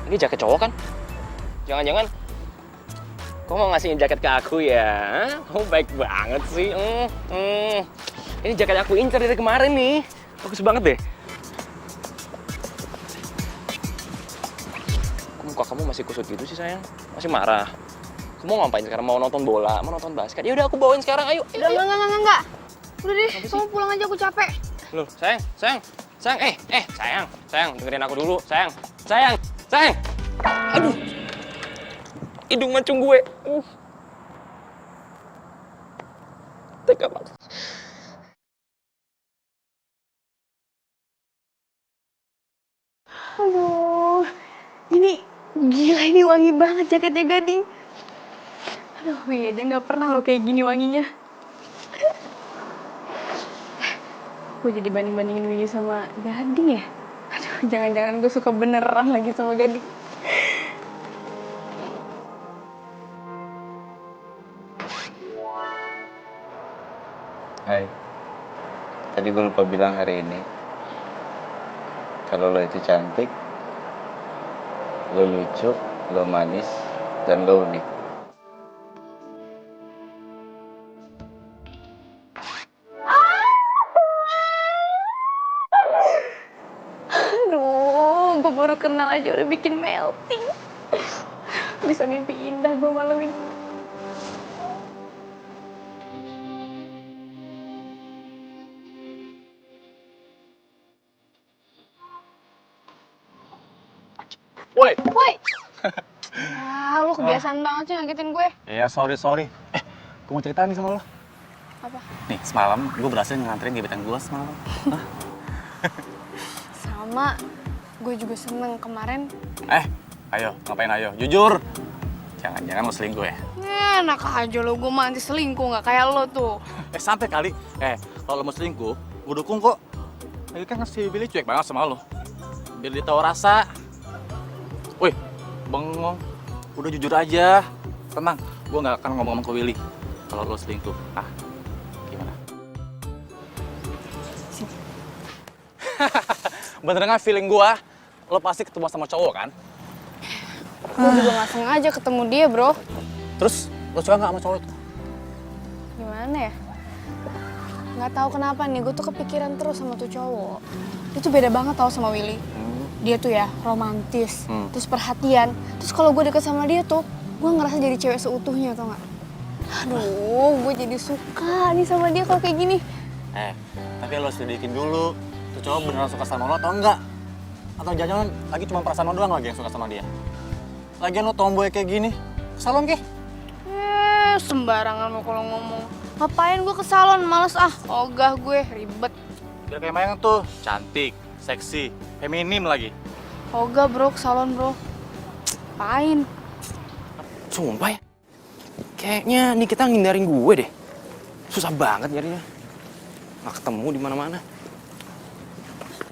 Ini jaket cowok kan? Jangan-jangan kamu mau ngasihin jaket ke aku ya? Kamu baik banget sih. Ini jaket aku incer dari kemarin nih. Bagus banget deh. Muka kamu masih kusut gitu sih sayang. Masih marah. Kamu mau ngapain sekarang? Mau nonton bola? Mau nonton basket? Ya udah aku bawain sekarang. Ayo. Udah, enggak. Udah deh, kamu pulang aja, aku capek. Loh, sayang. Sayang, dengerin aku dulu, sayang. Aduh. Hidung mancung gue. Tega banget. Aduh, ini gila, ini wangi banget jaketnya Gading. Aduh, beda nggak pernah lo kayak gini wanginya. Gue jadi banding-bandingin Winnie sama Gading ya? Aduh, jangan-jangan gue suka beneran lagi sama Gading. Hai, tadi gue lupa bilang hari ini kalau lo itu cantik, lo lucu, lo manis, dan lo unik. Aduh, gue baru kenal aja udah bikin melting. Bisa mimpi indah gue malam ini. Woi! Ah, lu kebiasaan banget sih ngagetin gue. Ya, sorry. Gue mau cerita nih sama lo. Apa? Nih, semalam gue berhasil nganterin gebetan gue semalam. Sama, gue juga seneng kemarin. Ayo, ngapain ayo? Jujur! Jangan-jangan lo selingkuh ya? Enak aja lo, gue mah anti selingkuh, gak kayak lo tuh. Santai kali. Kalau lo mau selingkuh, gue dukung kok. Lagi kan ngasih Billy cuek banget sama lo. biar dia tahu rasa. Wih, bengong. Udah jujur aja. Tenang, gue nggak akan ngomong ke Willy kalau lo selingkuh. Ah, gimana? Bener nggak feeling gue? Lo pasti ketemu sama cowok kan? Gue juga gak sengaja ketemu dia, bro. Terus lo suka nggak sama cowok itu? Gimana ya? Nggak tahu kenapa nih, gue tuh kepikiran terus sama tuh cowok. Dia tuh beda banget tau sama Willy. Dia tuh ya romantis, terus perhatian. Terus kalau gue deket sama dia tuh, gue ngerasa jadi cewek seutuhnya, tau nggak? Aduh, gue jadi suka nih sama dia kalau kayak gini. Tapi lo selidikin dulu. Tuh cowok beneran suka sama lo atau enggak? Atau jangan-jangan lagi cuma perasaan lo doang lagi yang suka sama dia? Lagian lo tomboy kayak gini, ke salon ke? Sembarangan lo kalau ngomong. Ngapain gue ke salon, males ogah gue, ribet. Biar kayak Mayang tuh, cantik, seksi, feminim lagi. Ogah bro, ke salon bro. Ngapain? Sumpah ya, kayaknya nih kita ngindarin gue deh. Susah banget nyarinya. Nggak ketemu di mana-mana.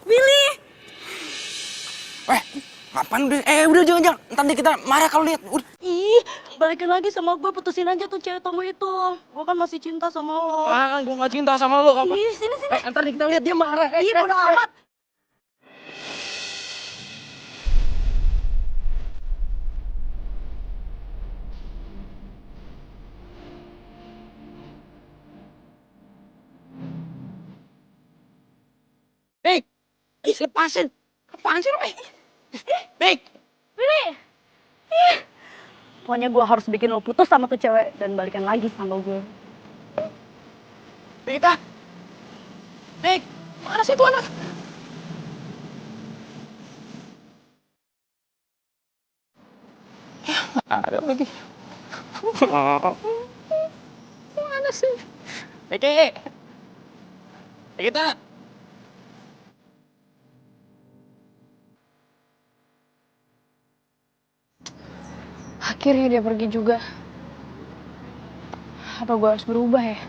Willy! Ngapain udah? Udah jangan. Ntar deh kita marah kalau lihat. Udah. Ih, balikin lagi sama gue, putusin aja tuh cewek tomboy itu. Gue kan masih cinta sama lo. Gue nggak cinta sama lo. Apa? Ih, sini. Ntar deh kita lihat dia marah. Ih, bodo amat. Lepasin. Apaan sih lo? Bek. Willy! Pokoknya gue harus bikin lo putus sama tuh cewek dan balikan lagi sama gue. Bek. Mana sih tuh anak? Ada lagi. Mana sih? Bek. Kita. Akhirnya dia pergi juga. Apa gue harus berubah ya?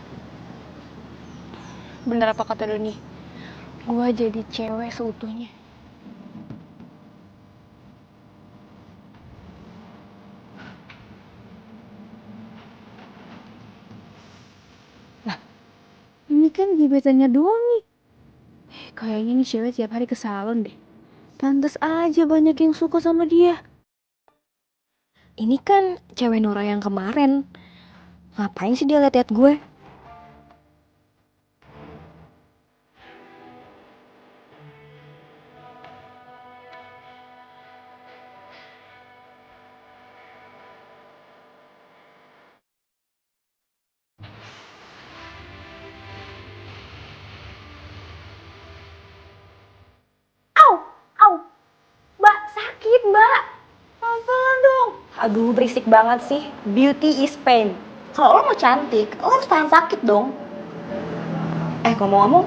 Bener apa kata Doni? Gue jadi cewek seutuhnya. Nah, ini kan gebetannya Doni. Kayaknya nih cewek tiap hari ke salon deh. Pantes aja banyak yang suka sama dia. Ini kan cewek Nora yang kemarin. Ngapain sih dia liat-liat gue? Mbak, sakit mbak. Pelan-pelan dong. Aduh, berisik banget sih. Beauty is pain. Kalau lo mau cantik, lo harus tahan sakit dong. Ngomong-ngomong,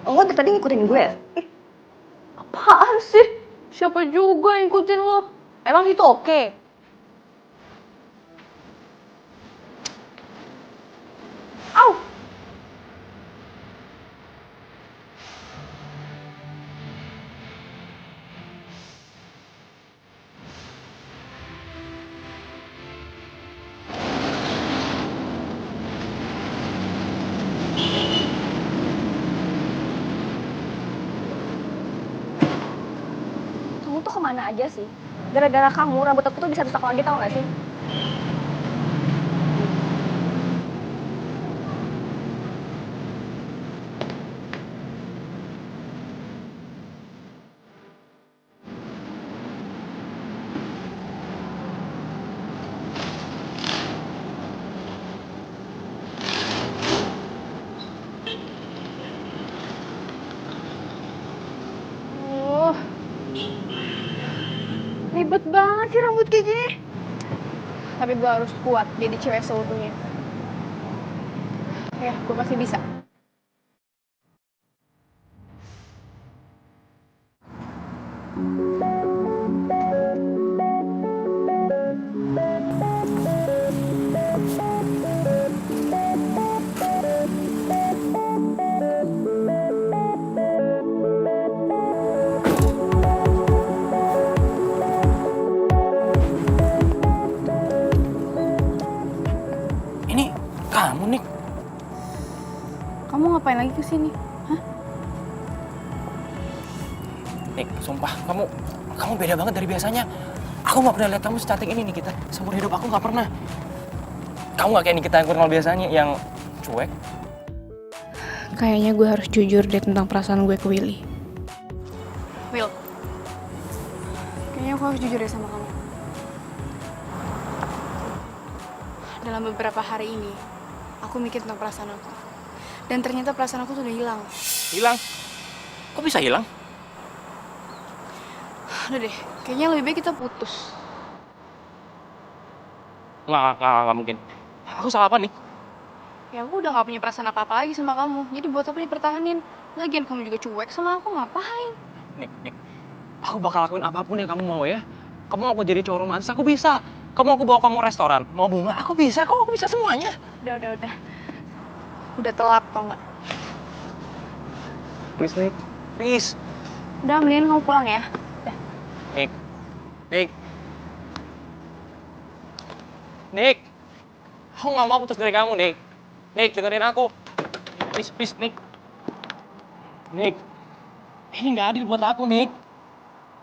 lo dari tadi ngikutin gue ya? Apaan sih? Siapa juga yang ngikutin lo? Emang itu oke? Kamu tuh kemana aja sih? Gara-gara kamu, rambut aku tuh bisa rusak lagi, tau gak sih? Ribet banget sih rambut kayak gini. Tapi gue harus kuat jadi cewek seutuhnya. Ya, gue pasti bisa. ngapain lagi kesini? Hah? Nik, sumpah, kamu beda banget dari biasanya. Aku nggak pernah lihat kamu secantik ini nih kita. Seumur hidup aku nggak pernah. Kamu nggak kayak Nikita yang kenal biasanya, yang cuek. Kayaknya gue harus jujur deh tentang perasaan gue ke Willy. Will, kayaknya aku harus jujur deh sama kamu. Dalam beberapa hari ini, aku mikir tentang perasaan aku. Dan ternyata perasaan aku tuh udah hilang. Hilang? Kok bisa hilang? Udah deh, kayaknya lebih baik kita putus. Nggak mungkin. Aku salah apa nih? Ya aku udah gak punya perasaan apa-apa lagi sama kamu. Jadi buat apa dipertahanin? Lagian kamu juga cuek sama aku, ngapain? Nik, aku bakal lakuin apapun yang kamu mau ya. Kamu mau jadi cowok romantis, aku bisa. Kamu aku bawa kamu restoran, mau bunga, aku bisa kok, aku bisa semuanya. Udah. Udah telat tau gak? Please, Nik. Please. Udah, mendingan kamu pulang ya. Nik. Aku gak mau putus dari kamu, Nik. Nik, dengerin aku. Please, Nik. Nik. Ini gak adil buat aku, Nik.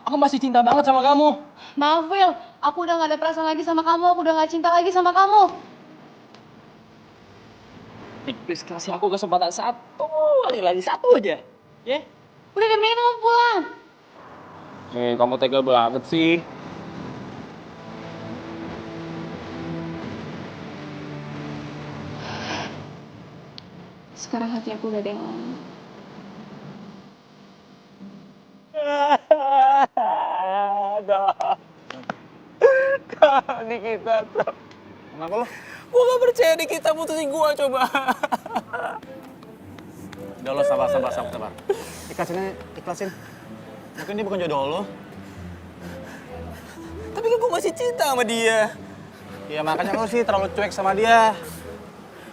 Aku masih cinta banget sama kamu. Maaf, Will. Aku udah gak ada perasaan lagi sama kamu. Aku udah gak cinta lagi sama kamu. Nik, please kasih aku kesempatan satu aja. Ya? Udah deh, mendingan kamu pulang. Kamu tega banget sih. Sekarang hati aku udah ada yang lain. Nikita tuh. Kenapa lo? Gua gak percaya Nikita putusin gua coba. Udah lo sabar. Ikhlasin. Mungkin dia bukan jodoh lo. Tapi kan gua masih cinta sama dia. Ya makanya lo sih terlalu cuek sama dia.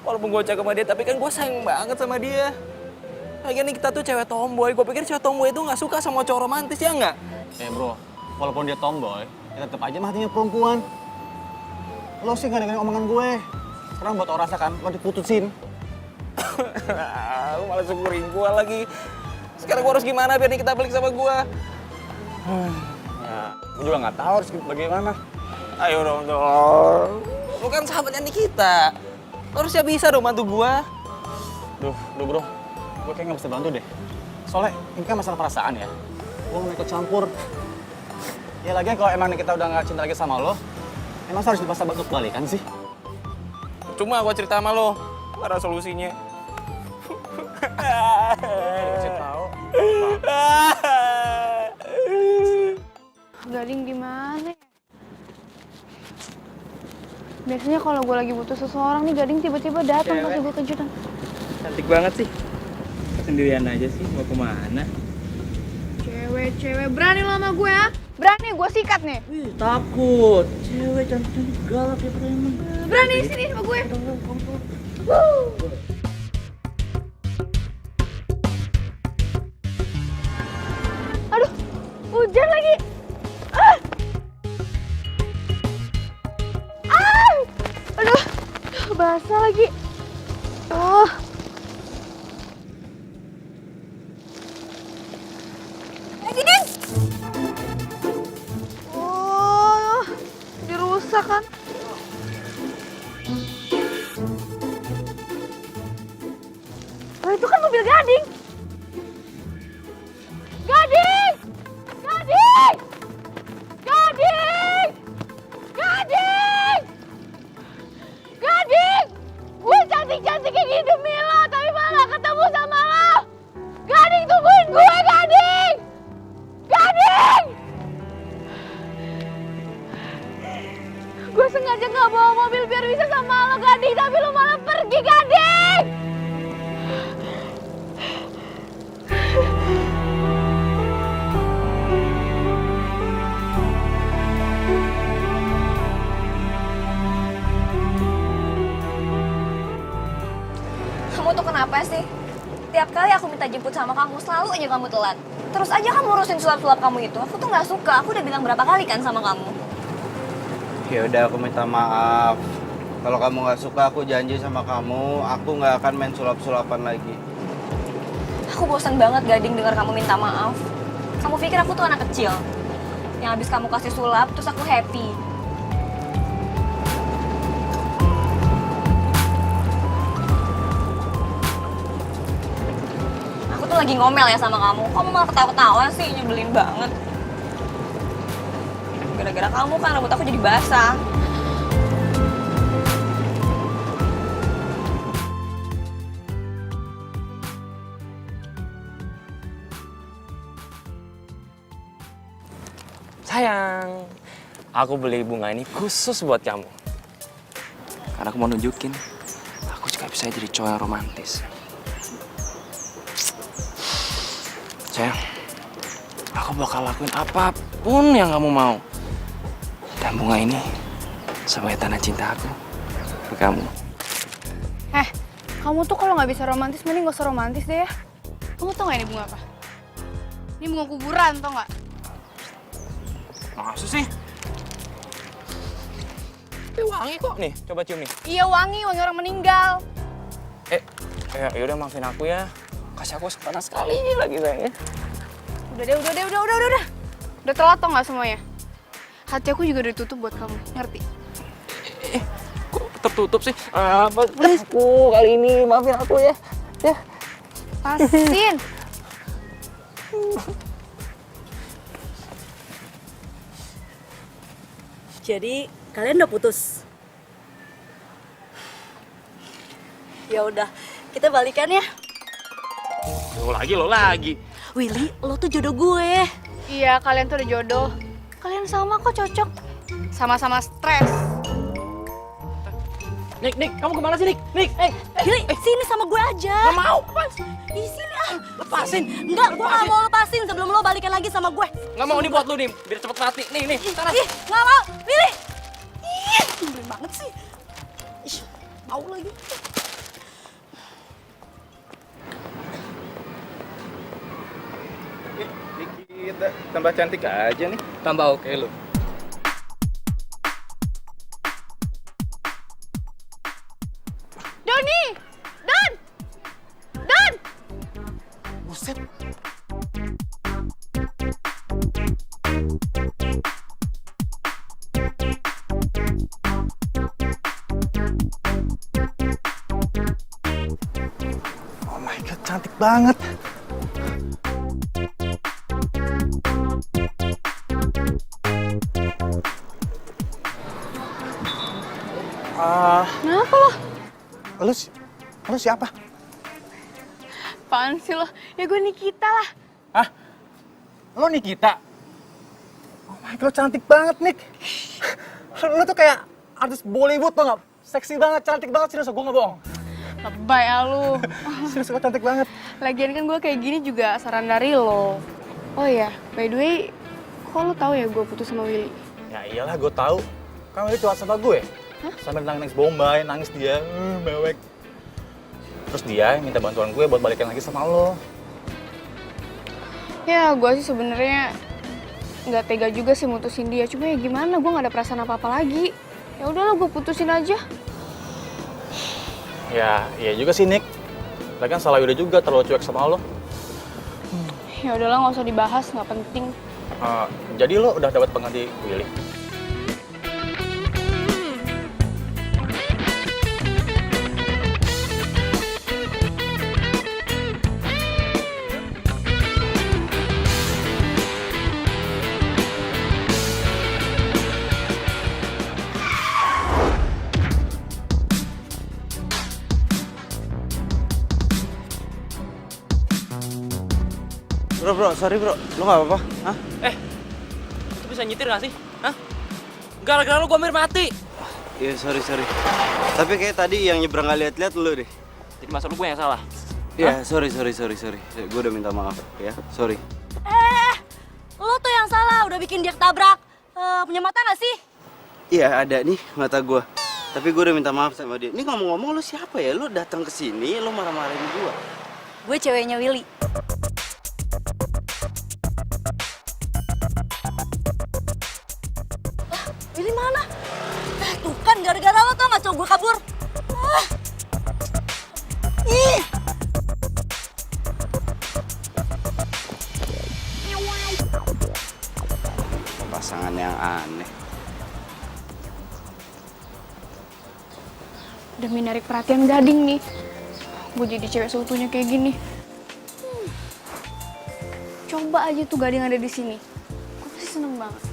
Walaupun gua cakep sama dia, tapi kan gua sayang banget sama dia. Lagian Nikita tuh cewek tomboy. Gua pikir cewek tomboy itu gak suka sama cowok romantis, ya nggak? Bro, walaupun dia tomboy, ya tetep aja hatinya perempuan. Lo sih gak dengerin omongan gue. Sekarang buat lo rasakan, lo diputusin. Lu malah syukurin gua lagi. Sekarang gua harus gimana biar Nikita balik sama gua? Ya, gue juga gak tahu harus bagaimana. Ayo dong. Lu kan sahabatnya Nikita. Lu harusnya bisa dong bantu gua. Duh bro, gue kayak gak bisa bantu deh. Soalnya ini kan masalah perasaan ya. Gue mau ikut campur. Ya lagian kalau emang Nikita udah gak cinta lagi sama lo, emang harus dipaksa untuk balikan sih? Cuma gua cerita sama lo, gak ada solusinya. Kasih tahu. Gading di mana ya? Biasanya kalau gue lagi butuh seseorang nih, Gading tiba-tiba datang kasih gue kejutan. Cantik banget sih. Sendirian aja sih, mau kemana? Cewek, berani lo sama gue ya? Berani, gue sikat nih. Wih, takut. Cewek cantik galak ya preman. Berani sini sama gue. Aduh, hujan lagi. Aduh, basah lagi. Oh. Gini. Oh, dirusak kan? Oh, itu kan mobil Gading. Gading! Gading! Gading! Gading! Gading! Gue cantik-cantiknya gini demi lo, tapi malah ketemu sama lo. Gading, tungguin gue, Gading! Gading! Gue sengaja gak bawa mobil biar bisa sama lo, Gading, tapi lo malah pergi, Gading! Kamu tuh kenapa sih? Tiap kali aku minta jemput sama kamu, selalu aja kamu telat. Terus aja kamu urusin sulap-sulap kamu itu. Aku tuh nggak suka. Aku udah bilang berapa kali kan sama kamu. Ya udah, aku minta maaf. Kalau kamu nggak suka, aku janji sama kamu, aku nggak akan main sulap-sulapan lagi. Aku bosan banget Gading dengar kamu minta maaf. Kamu pikir aku tuh anak kecil yang habis kamu kasih sulap terus aku happy. Aku tuh lagi ngomel ya sama kamu. Kamu malah ketawa-ketawa sih, nyebelin banget. Gara-gara kamu kan rambut aku jadi basah. Sayang, aku beli bunga ini khusus buat kamu. Karena aku mau nunjukin, aku juga bisa jadi cowok yang romantis. Sayang, aku bakal lakuin apapun yang kamu mau. Dan bunga ini sebagai tanda cinta aku ke kamu. Kamu tuh kalau nggak bisa romantis, mending gak usah romantis deh ya. Kamu tau nggak ini bunga apa? Ini bunga kuburan, tau nggak? Masa sih? Tapi wangi kok nih, coba cium nih. Iya wangi orang meninggal. Ya udah maafin aku ya. Kasih aku kesempatan sekali lagi sayang ya. Udah. Udah telat tau nggak semuanya? Hati aku juga udah ditutup buat kamu, ngerti? Kok tertutup sih? Please aku kali ini maafin aku ya. Ya. Pasin. Jadi kalian udah putus? Ya udah, kita balikan ya. Lo lagi. Willy, lo tuh jodoh gue. Iya, kalian tuh udah jodoh. Kalian sama kok cocok. Sama-sama stres. Nick, kamu kemana sih, Nick? Willy, sini sama gue aja. Gak mau, Di sini ah. lepasin. Enggak, gue gak mau lepasin sebelum lo balikan lagi sama gue. Gak mau nih buat lu nih, biar cepet mati. Nih. Ih, gak mau. Willy. Ih, nyebelin banget sih. Ih, mau lagi. Kita tambah cantik aja nih. Tambah oke lu. Doni! Don! Buset. Oh my god, cantik banget. Kenapa lo? Lu siapa? Apaan sih lo? Ya gue Nikita lah. Hah? Lo Nikita? Oh my god, lo cantik banget, Nick. Lo tuh kayak artis Bollywood, tau gak? Seksi banget, cantik banget, serius, gue gak bohong. Lebay ya lu. Serius, gue cantik banget. Lagian kan gue kayak gini juga saran dari lo. Oh iya, by the way, kok lo tahu ya gue putus sama Willy? Ya iyalah, gue tahu. Kan Willy curhat sama gue. Sambil nangis Bombay, nangis dia, mewek. Terus dia minta bantuan gue buat balikan lagi sama lo. Ya, gue sih sebenarnya nggak tega juga sih mutusin dia. Cuma ya gimana, gue nggak ada perasaan apa-apa lagi. Ya udahlah, gue putusin aja. Ya, iya juga sih, Nick. Lagian salah Yuda juga terlalu cuek sama lo. Ya udahlah, nggak usah dibahas, nggak penting. Jadi lo udah dapat pengganti Willy? Bro, sorry bro, lu gak apa-apa? Hah? Lu bisa nyetir gak sih? Hah? Gara-gara lu gue hampir mati. Iya, sorry. Tapi kayak tadi yang nyebrang gak lihat-lihat lu deh. Jadi masa lu gue yang salah? Iya, sorry. Gue udah minta maaf ya, sorry. Lo tuh yang salah, udah bikin dia ketabrak. Punya mata gak sih? Iya, ada nih mata gue. Tapi gue udah minta maaf sama dia. Ini ngomong-ngomong lu siapa ya? Lu datang ke sini, lu marah-marahin gue. Gue ceweknya Willy. Willy mana? Tuh kan gara-gara lo tau gak cowok gue kabur. Ih. pasangan yang aneh. Demi narik perhatian Gading nih, gue jadi cewek seutuhnya kayak gini. Coba aja tuh Gading ada di sini, gue pasti seneng banget.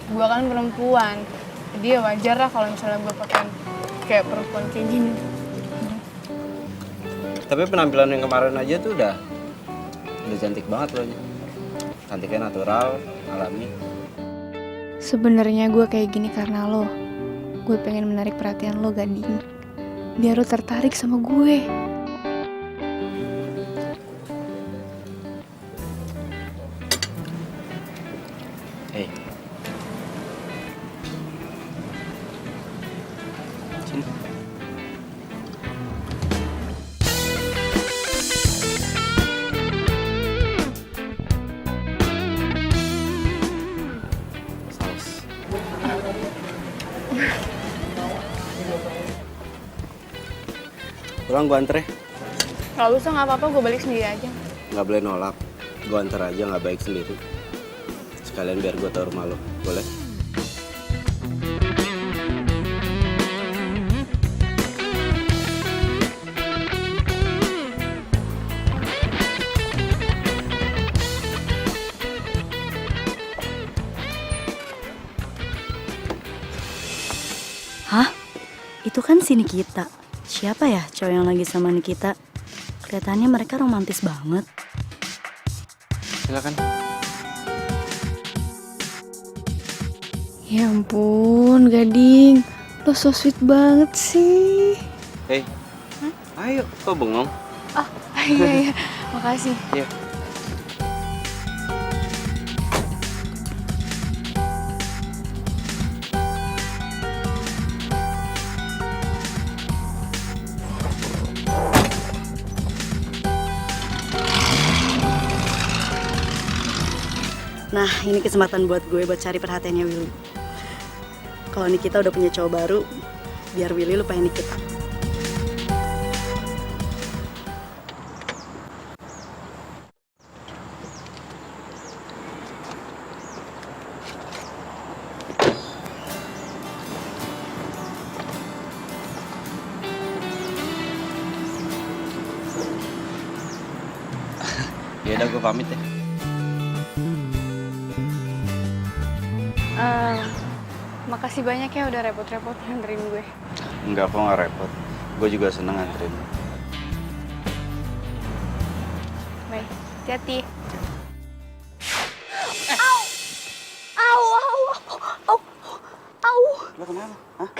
Gue kan perempuan, jadi ya wajar lah kalau misalnya gue pakai kayak perempuan kayak gini. Tapi penampilan yang kemarin aja tuh udah cantik banget loh. Cantiknya natural, alami. Sebenarnya gue kayak gini karena lo. Gue pengen menarik perhatian lo, Gading. Biar lo tertarik sama gue. Hei. Sini. Saus. Pulang gua anter ya. Gak usah, gak apa-apa, gue balik sendiri aja. Nggak boleh nolak. Gua anter aja, nggak baik sendiri. Sekalian biar gua tahu rumah lo. Boleh? Hah? Itu kan si Nikita. Siapa ya cowok yang lagi sama Nikita? Kelihatannya mereka romantis banget. Silakan. Ya ampun, Gading. Lo so sweet banget sih. Hei. Ayo, kok bengong? Oh, iya, iya. Makasih. Iya. Nah, ini kesempatan buat gue buat cari perhatiannya Willy. Kalau Nikita udah punya cowok baru, biar Willy lupain Nikita. Ya udah, gue pamit ya. Makasih banyak ya udah repot-repot nganterin gue. Enggak, kok nggak repot. Gue juga seneng nganterin. Baik, hati-hati. Lo kenapa? Hah?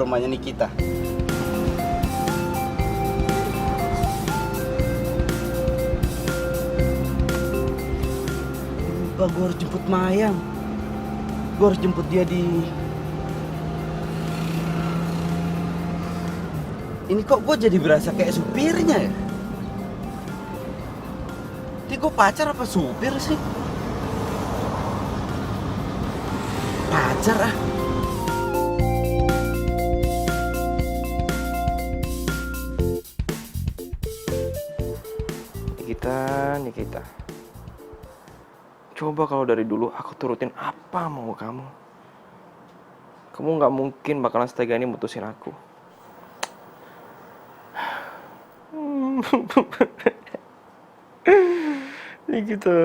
rumahnya Nikita. Lupa gue harus jemput Mayang. Gue harus jemput dia di... Ini kok gue jadi berasa kayak supirnya ya? Ini gue pacar apa supir sih? Pacar ah. Nikita. Coba kalau dari dulu aku turutin apa mau kamu. Kamu nggak mungkin bakalan setega ini mutusin aku. Nikita.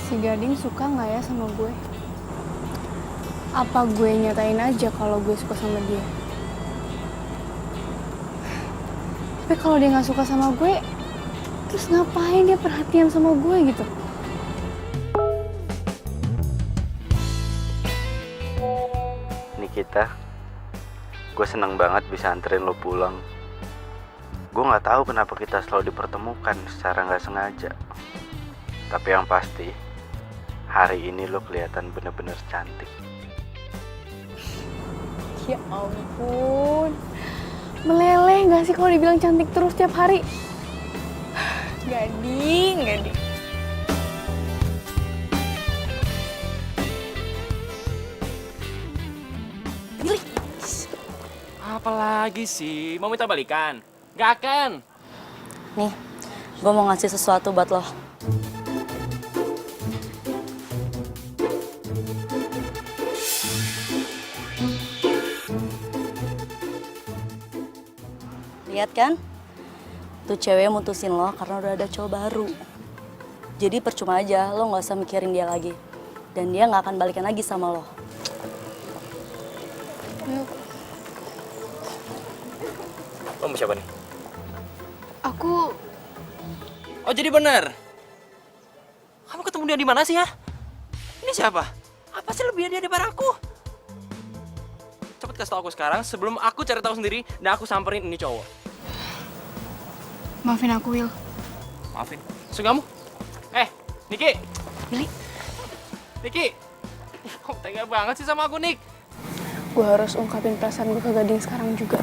Si Gading suka nggak ya sama gue? Apa gue nyatain aja kalau gue suka sama dia? Tapi kalau dia nggak suka sama gue, terus ngapain dia perhatian sama gue gitu? Nikita, gue seneng banget bisa anterin lo pulang. Gue nggak tahu kenapa kita selalu dipertemukan secara nggak sengaja. Tapi yang pasti, hari ini lo kelihatan bener-bener cantik. Ya ampun, meleleh nggak sih kalau dibilang cantik terus tiap hari? Gading. Apalagi sih? Mau minta balikan? Gak akan. Nih, gue mau ngasih sesuatu buat lo. Lihat kan? Tuh cewek mutusin lo karena udah ada cowok baru. Jadi percuma aja, lo gak usah mikirin dia lagi. Dan dia gak akan balikan lagi sama lo. Lo mau siapa nih? Aku Oh jadi bener? Kamu ketemu dia di mana sih ya? Ini siapa? Apa sih lebihnya dia daripada aku? Cepet kasih tau aku sekarang sebelum aku cari tahu sendiri dan aku samperin ini cowok. maafin aku, Will. Maafin. Maksud kamu? Niki. Billy, Niki. Kok tega banget sih sama aku, Nik? gue harus ungkapin perasaan gue ke Gading sekarang juga.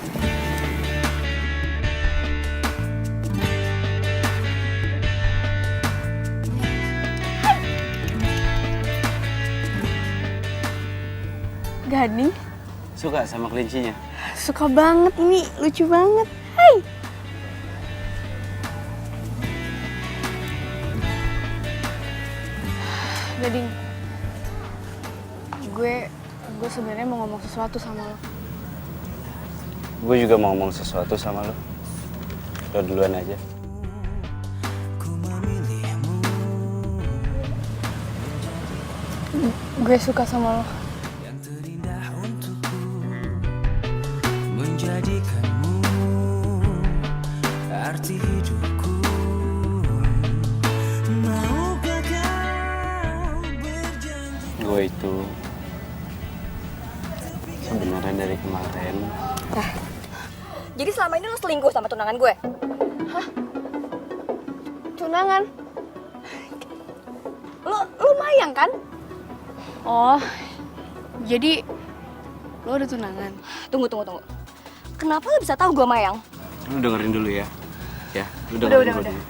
Gading, Suka sama kelincinya? suka banget, ini lucu banget. Hai. Gading, gue sebenarnya mau ngomong sesuatu sama lo. Gue juga mau ngomong sesuatu sama lo. Lo duluan aja. Gue suka sama lo. Menjadikanmu arti hidupku. Maukah kau berjanji? Gue itu sebenarnya dari kemarin. Jadi selama ini lo selingkuh sama tunangan gue? Tunangan? Lo Mayang kan? Oh, jadi lo udah tunangan? Tunggu. Kenapa lo bisa tahu gue Mayang? Lu dengerin dulu ya. Ya, lu Udah. dengerin dulu.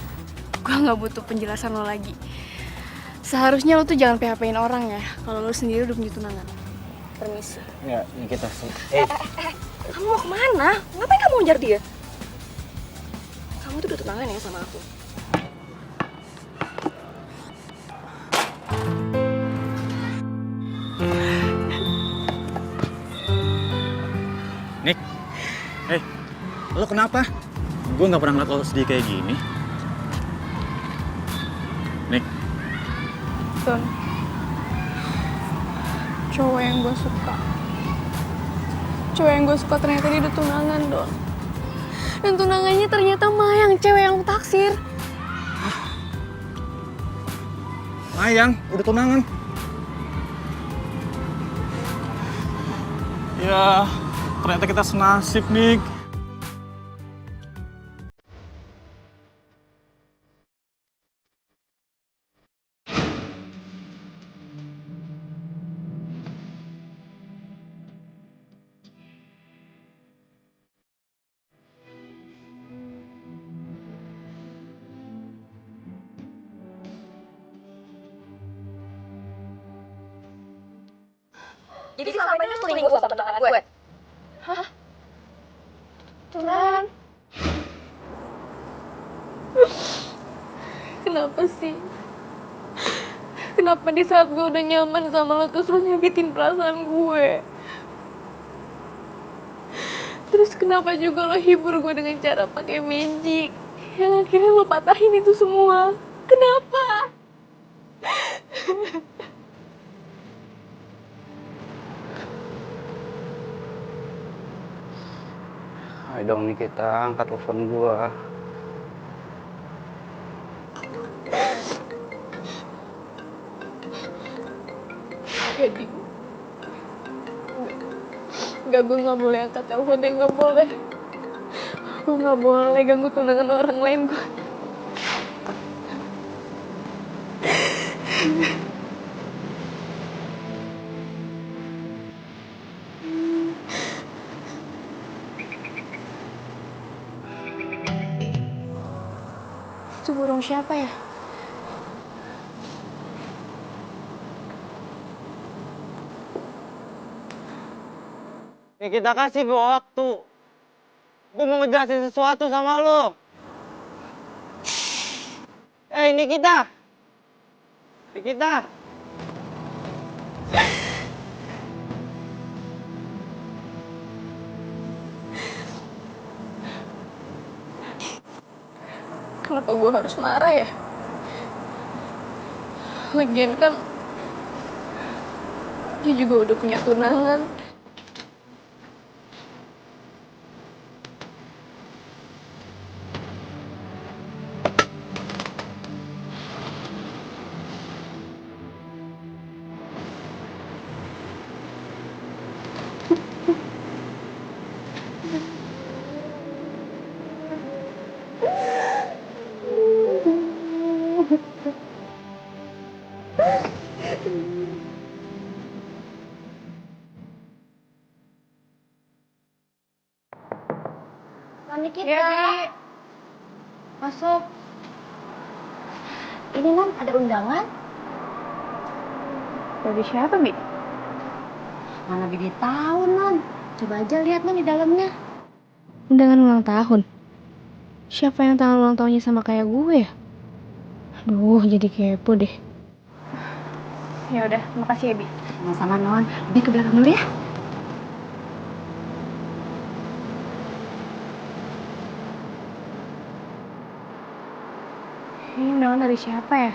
Gue nggak butuh penjelasan lo lagi. Seharusnya lo tuh jangan PHP-in orang ya, kalau lo sendiri udah punya tunangan. Permisi. Ya, Nikita sih. Kamu mau kemana? Ngapain kamu ngejar dia? Kamu tuh udah tunangan ya sama aku? Nik, lo kenapa? Gue nggak pernah ngeliat lo sedih kayak gini. Nik, Don, cowok yang gue suka ternyata dia udah tunangan, Don. Dan tunangannya ternyata Mayang, cewek yang lo taksir. Lumayan, udah tunangan. Ya, ternyata kita senasib, Nik. Jadi selama ini selingkuh sama tunangan gue? Tunangan. Kenapa sih? Kenapa di saat gue udah nyaman sama lo terus lo nyakitin perasaan gue? Terus kenapa juga lo hibur gue dengan cara pakai magic? Yang akhirnya lo patahin itu semua. Kenapa? Ayo dong nih kita angkat telepon gua. Jadi Enggak, gue gak boleh angkat teleponnya, gak boleh. Gue gak boleh ganggu tunangan orang lain gue. Itu burung siapa ya? Ya kita kasih waktu. Gue mau ngejelasin sesuatu sama lo. Ini kita. Kenapa gue harus marah ya? Lagian kan dia juga udah punya tunangan. Nikita. Ya, Bi. Masuk. Ini non ada undangan. Dari siapa, Bi? Mana Bibi tahu non. Coba aja lihat non di dalamnya. Undangan ulang tahun. Siapa yang tahu ulang tahunnya sama kayak gue ya? Aduh, jadi kepo deh. Ya udah, makasih ya, Bi. Sama-sama non. Bibi ke belakang dulu ya. Ini undangan dari siapa ya?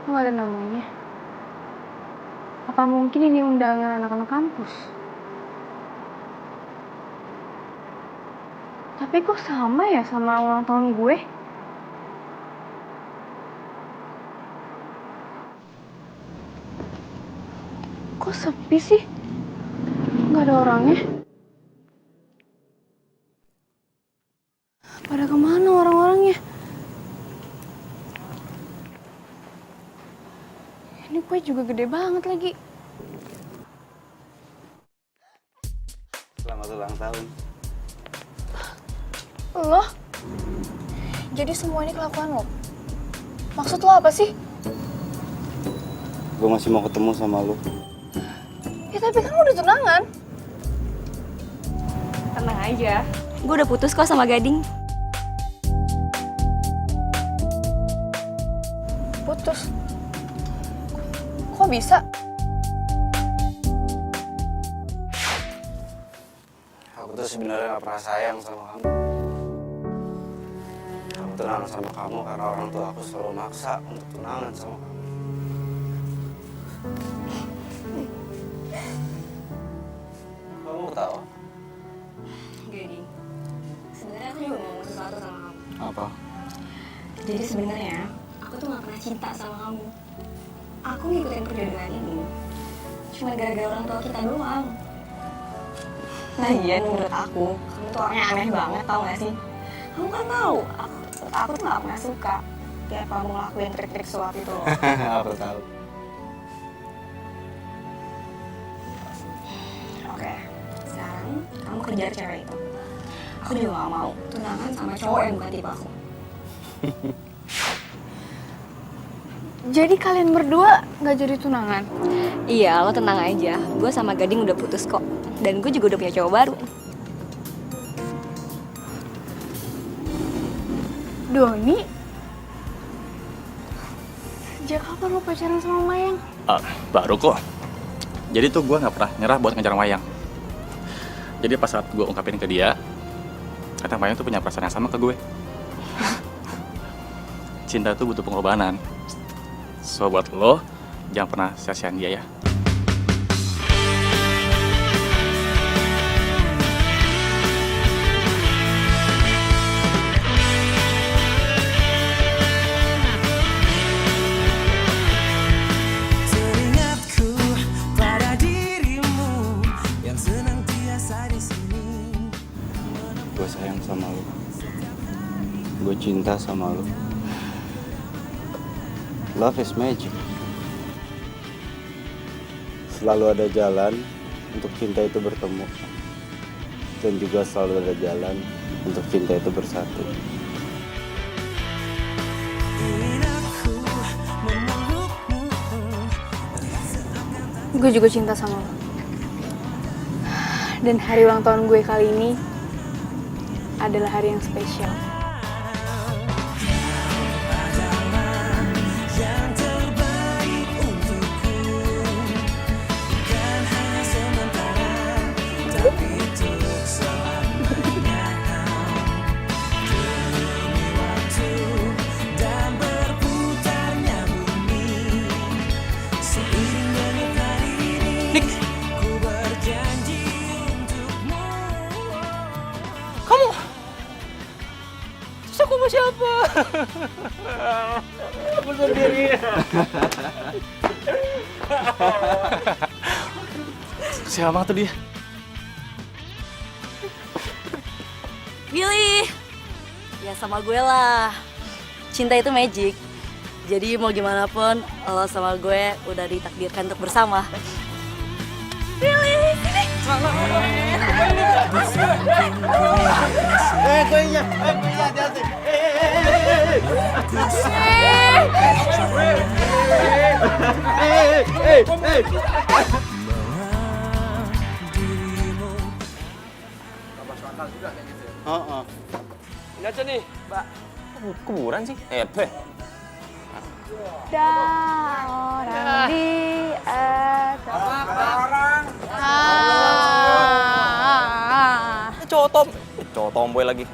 Kok nggak ada namanya? Apa mungkin ini undangan anak-anak kampus? Tapi kok sama ya sama ulang tahun gue? Kok sepi sih? Nggak ada orangnya. Pada kemana orang-orangnya? Ini kue juga gede banget lagi. Selamat ulang tahun. Lo? Jadi semua ini kelakuan lo? Maksud lo apa sih? Gue masih mau ketemu sama lo. Ya tapi kan lo udah tunangan. Tenang aja. Gue udah putus kok sama Gading. Putus. Kok bisa? Aku tuh sebenarnya gak pernah sayang sama kamu. Aku tunangan sama kamu karena orang tua aku selalu maksa untuk tunangan sama kamu. Kamu ketawa? Gading, sebenarnya aku juga mau ngomong sesuatu sama kamu. Apa? Jadi sebenarnya aku tuh gak pernah cinta sama kamu. Aku ngikutin perjodohan ini cuma gara-gara orang tua kita doang. Lagian menurut aku, kamu tuh orangnya aneh banget, tau gak sih? Kamu kan tahu, aku tuh gak pernah suka tiap kamu ngelakuin trik-trik sulap itu loh. Aku tahu. Oke, sekarang kamu kejar cewek itu. Aku juga gak mau tunangan sama cowok yang bukan tipe aku. Jadi kalian berdua nggak jadi tunangan? Iya, lo tenang aja. Gue sama Gading udah putus kok. Dan gue juga udah punya cowok baru. Doni? Sejak kapan lo pacaran sama Mayang? Baru kok. Jadi tuh gue nggak pernah nyerah buat ngejar Mayang. Jadi pas saat gue ungkapin ke dia, kata Mayang tuh punya perasaan yang sama ke gue. Cinta tuh butuh pengorbanan. So buat lo, jangan pernah sia-siain dia ya. Teringatku pada dirimu yang senantiasa di sini. Gue sayang sama lu. Gue cinta sama lu. Love is magic. Selalu ada jalan untuk cinta itu bertemu. Dan juga selalu ada jalan untuk cinta itu bersatu. Ingin aku memelukmu. Gue juga cinta sama lo. Dan hari ulang tahun gue kali ini adalah hari yang spesial. Yang terbaik untukku. Bukan hanya sementara, tapi untuk selamanya. Demi waktu dan berputarnya bumi. Seiring dengan hari ini, ku berjanji untukmu. Terus aku mau siapa? Aku sendiri. Siapa tuh dia? Pilih. Ya sama gue lah. Cinta itu magic. Jadi mau gimana pun, lo sama gue udah ditakdirkan untuk bersama. Pilih, sini. Ini aja nih, Mbak. Kuburan sih? Teh. Orang di atas. Cowok tomboy lagi.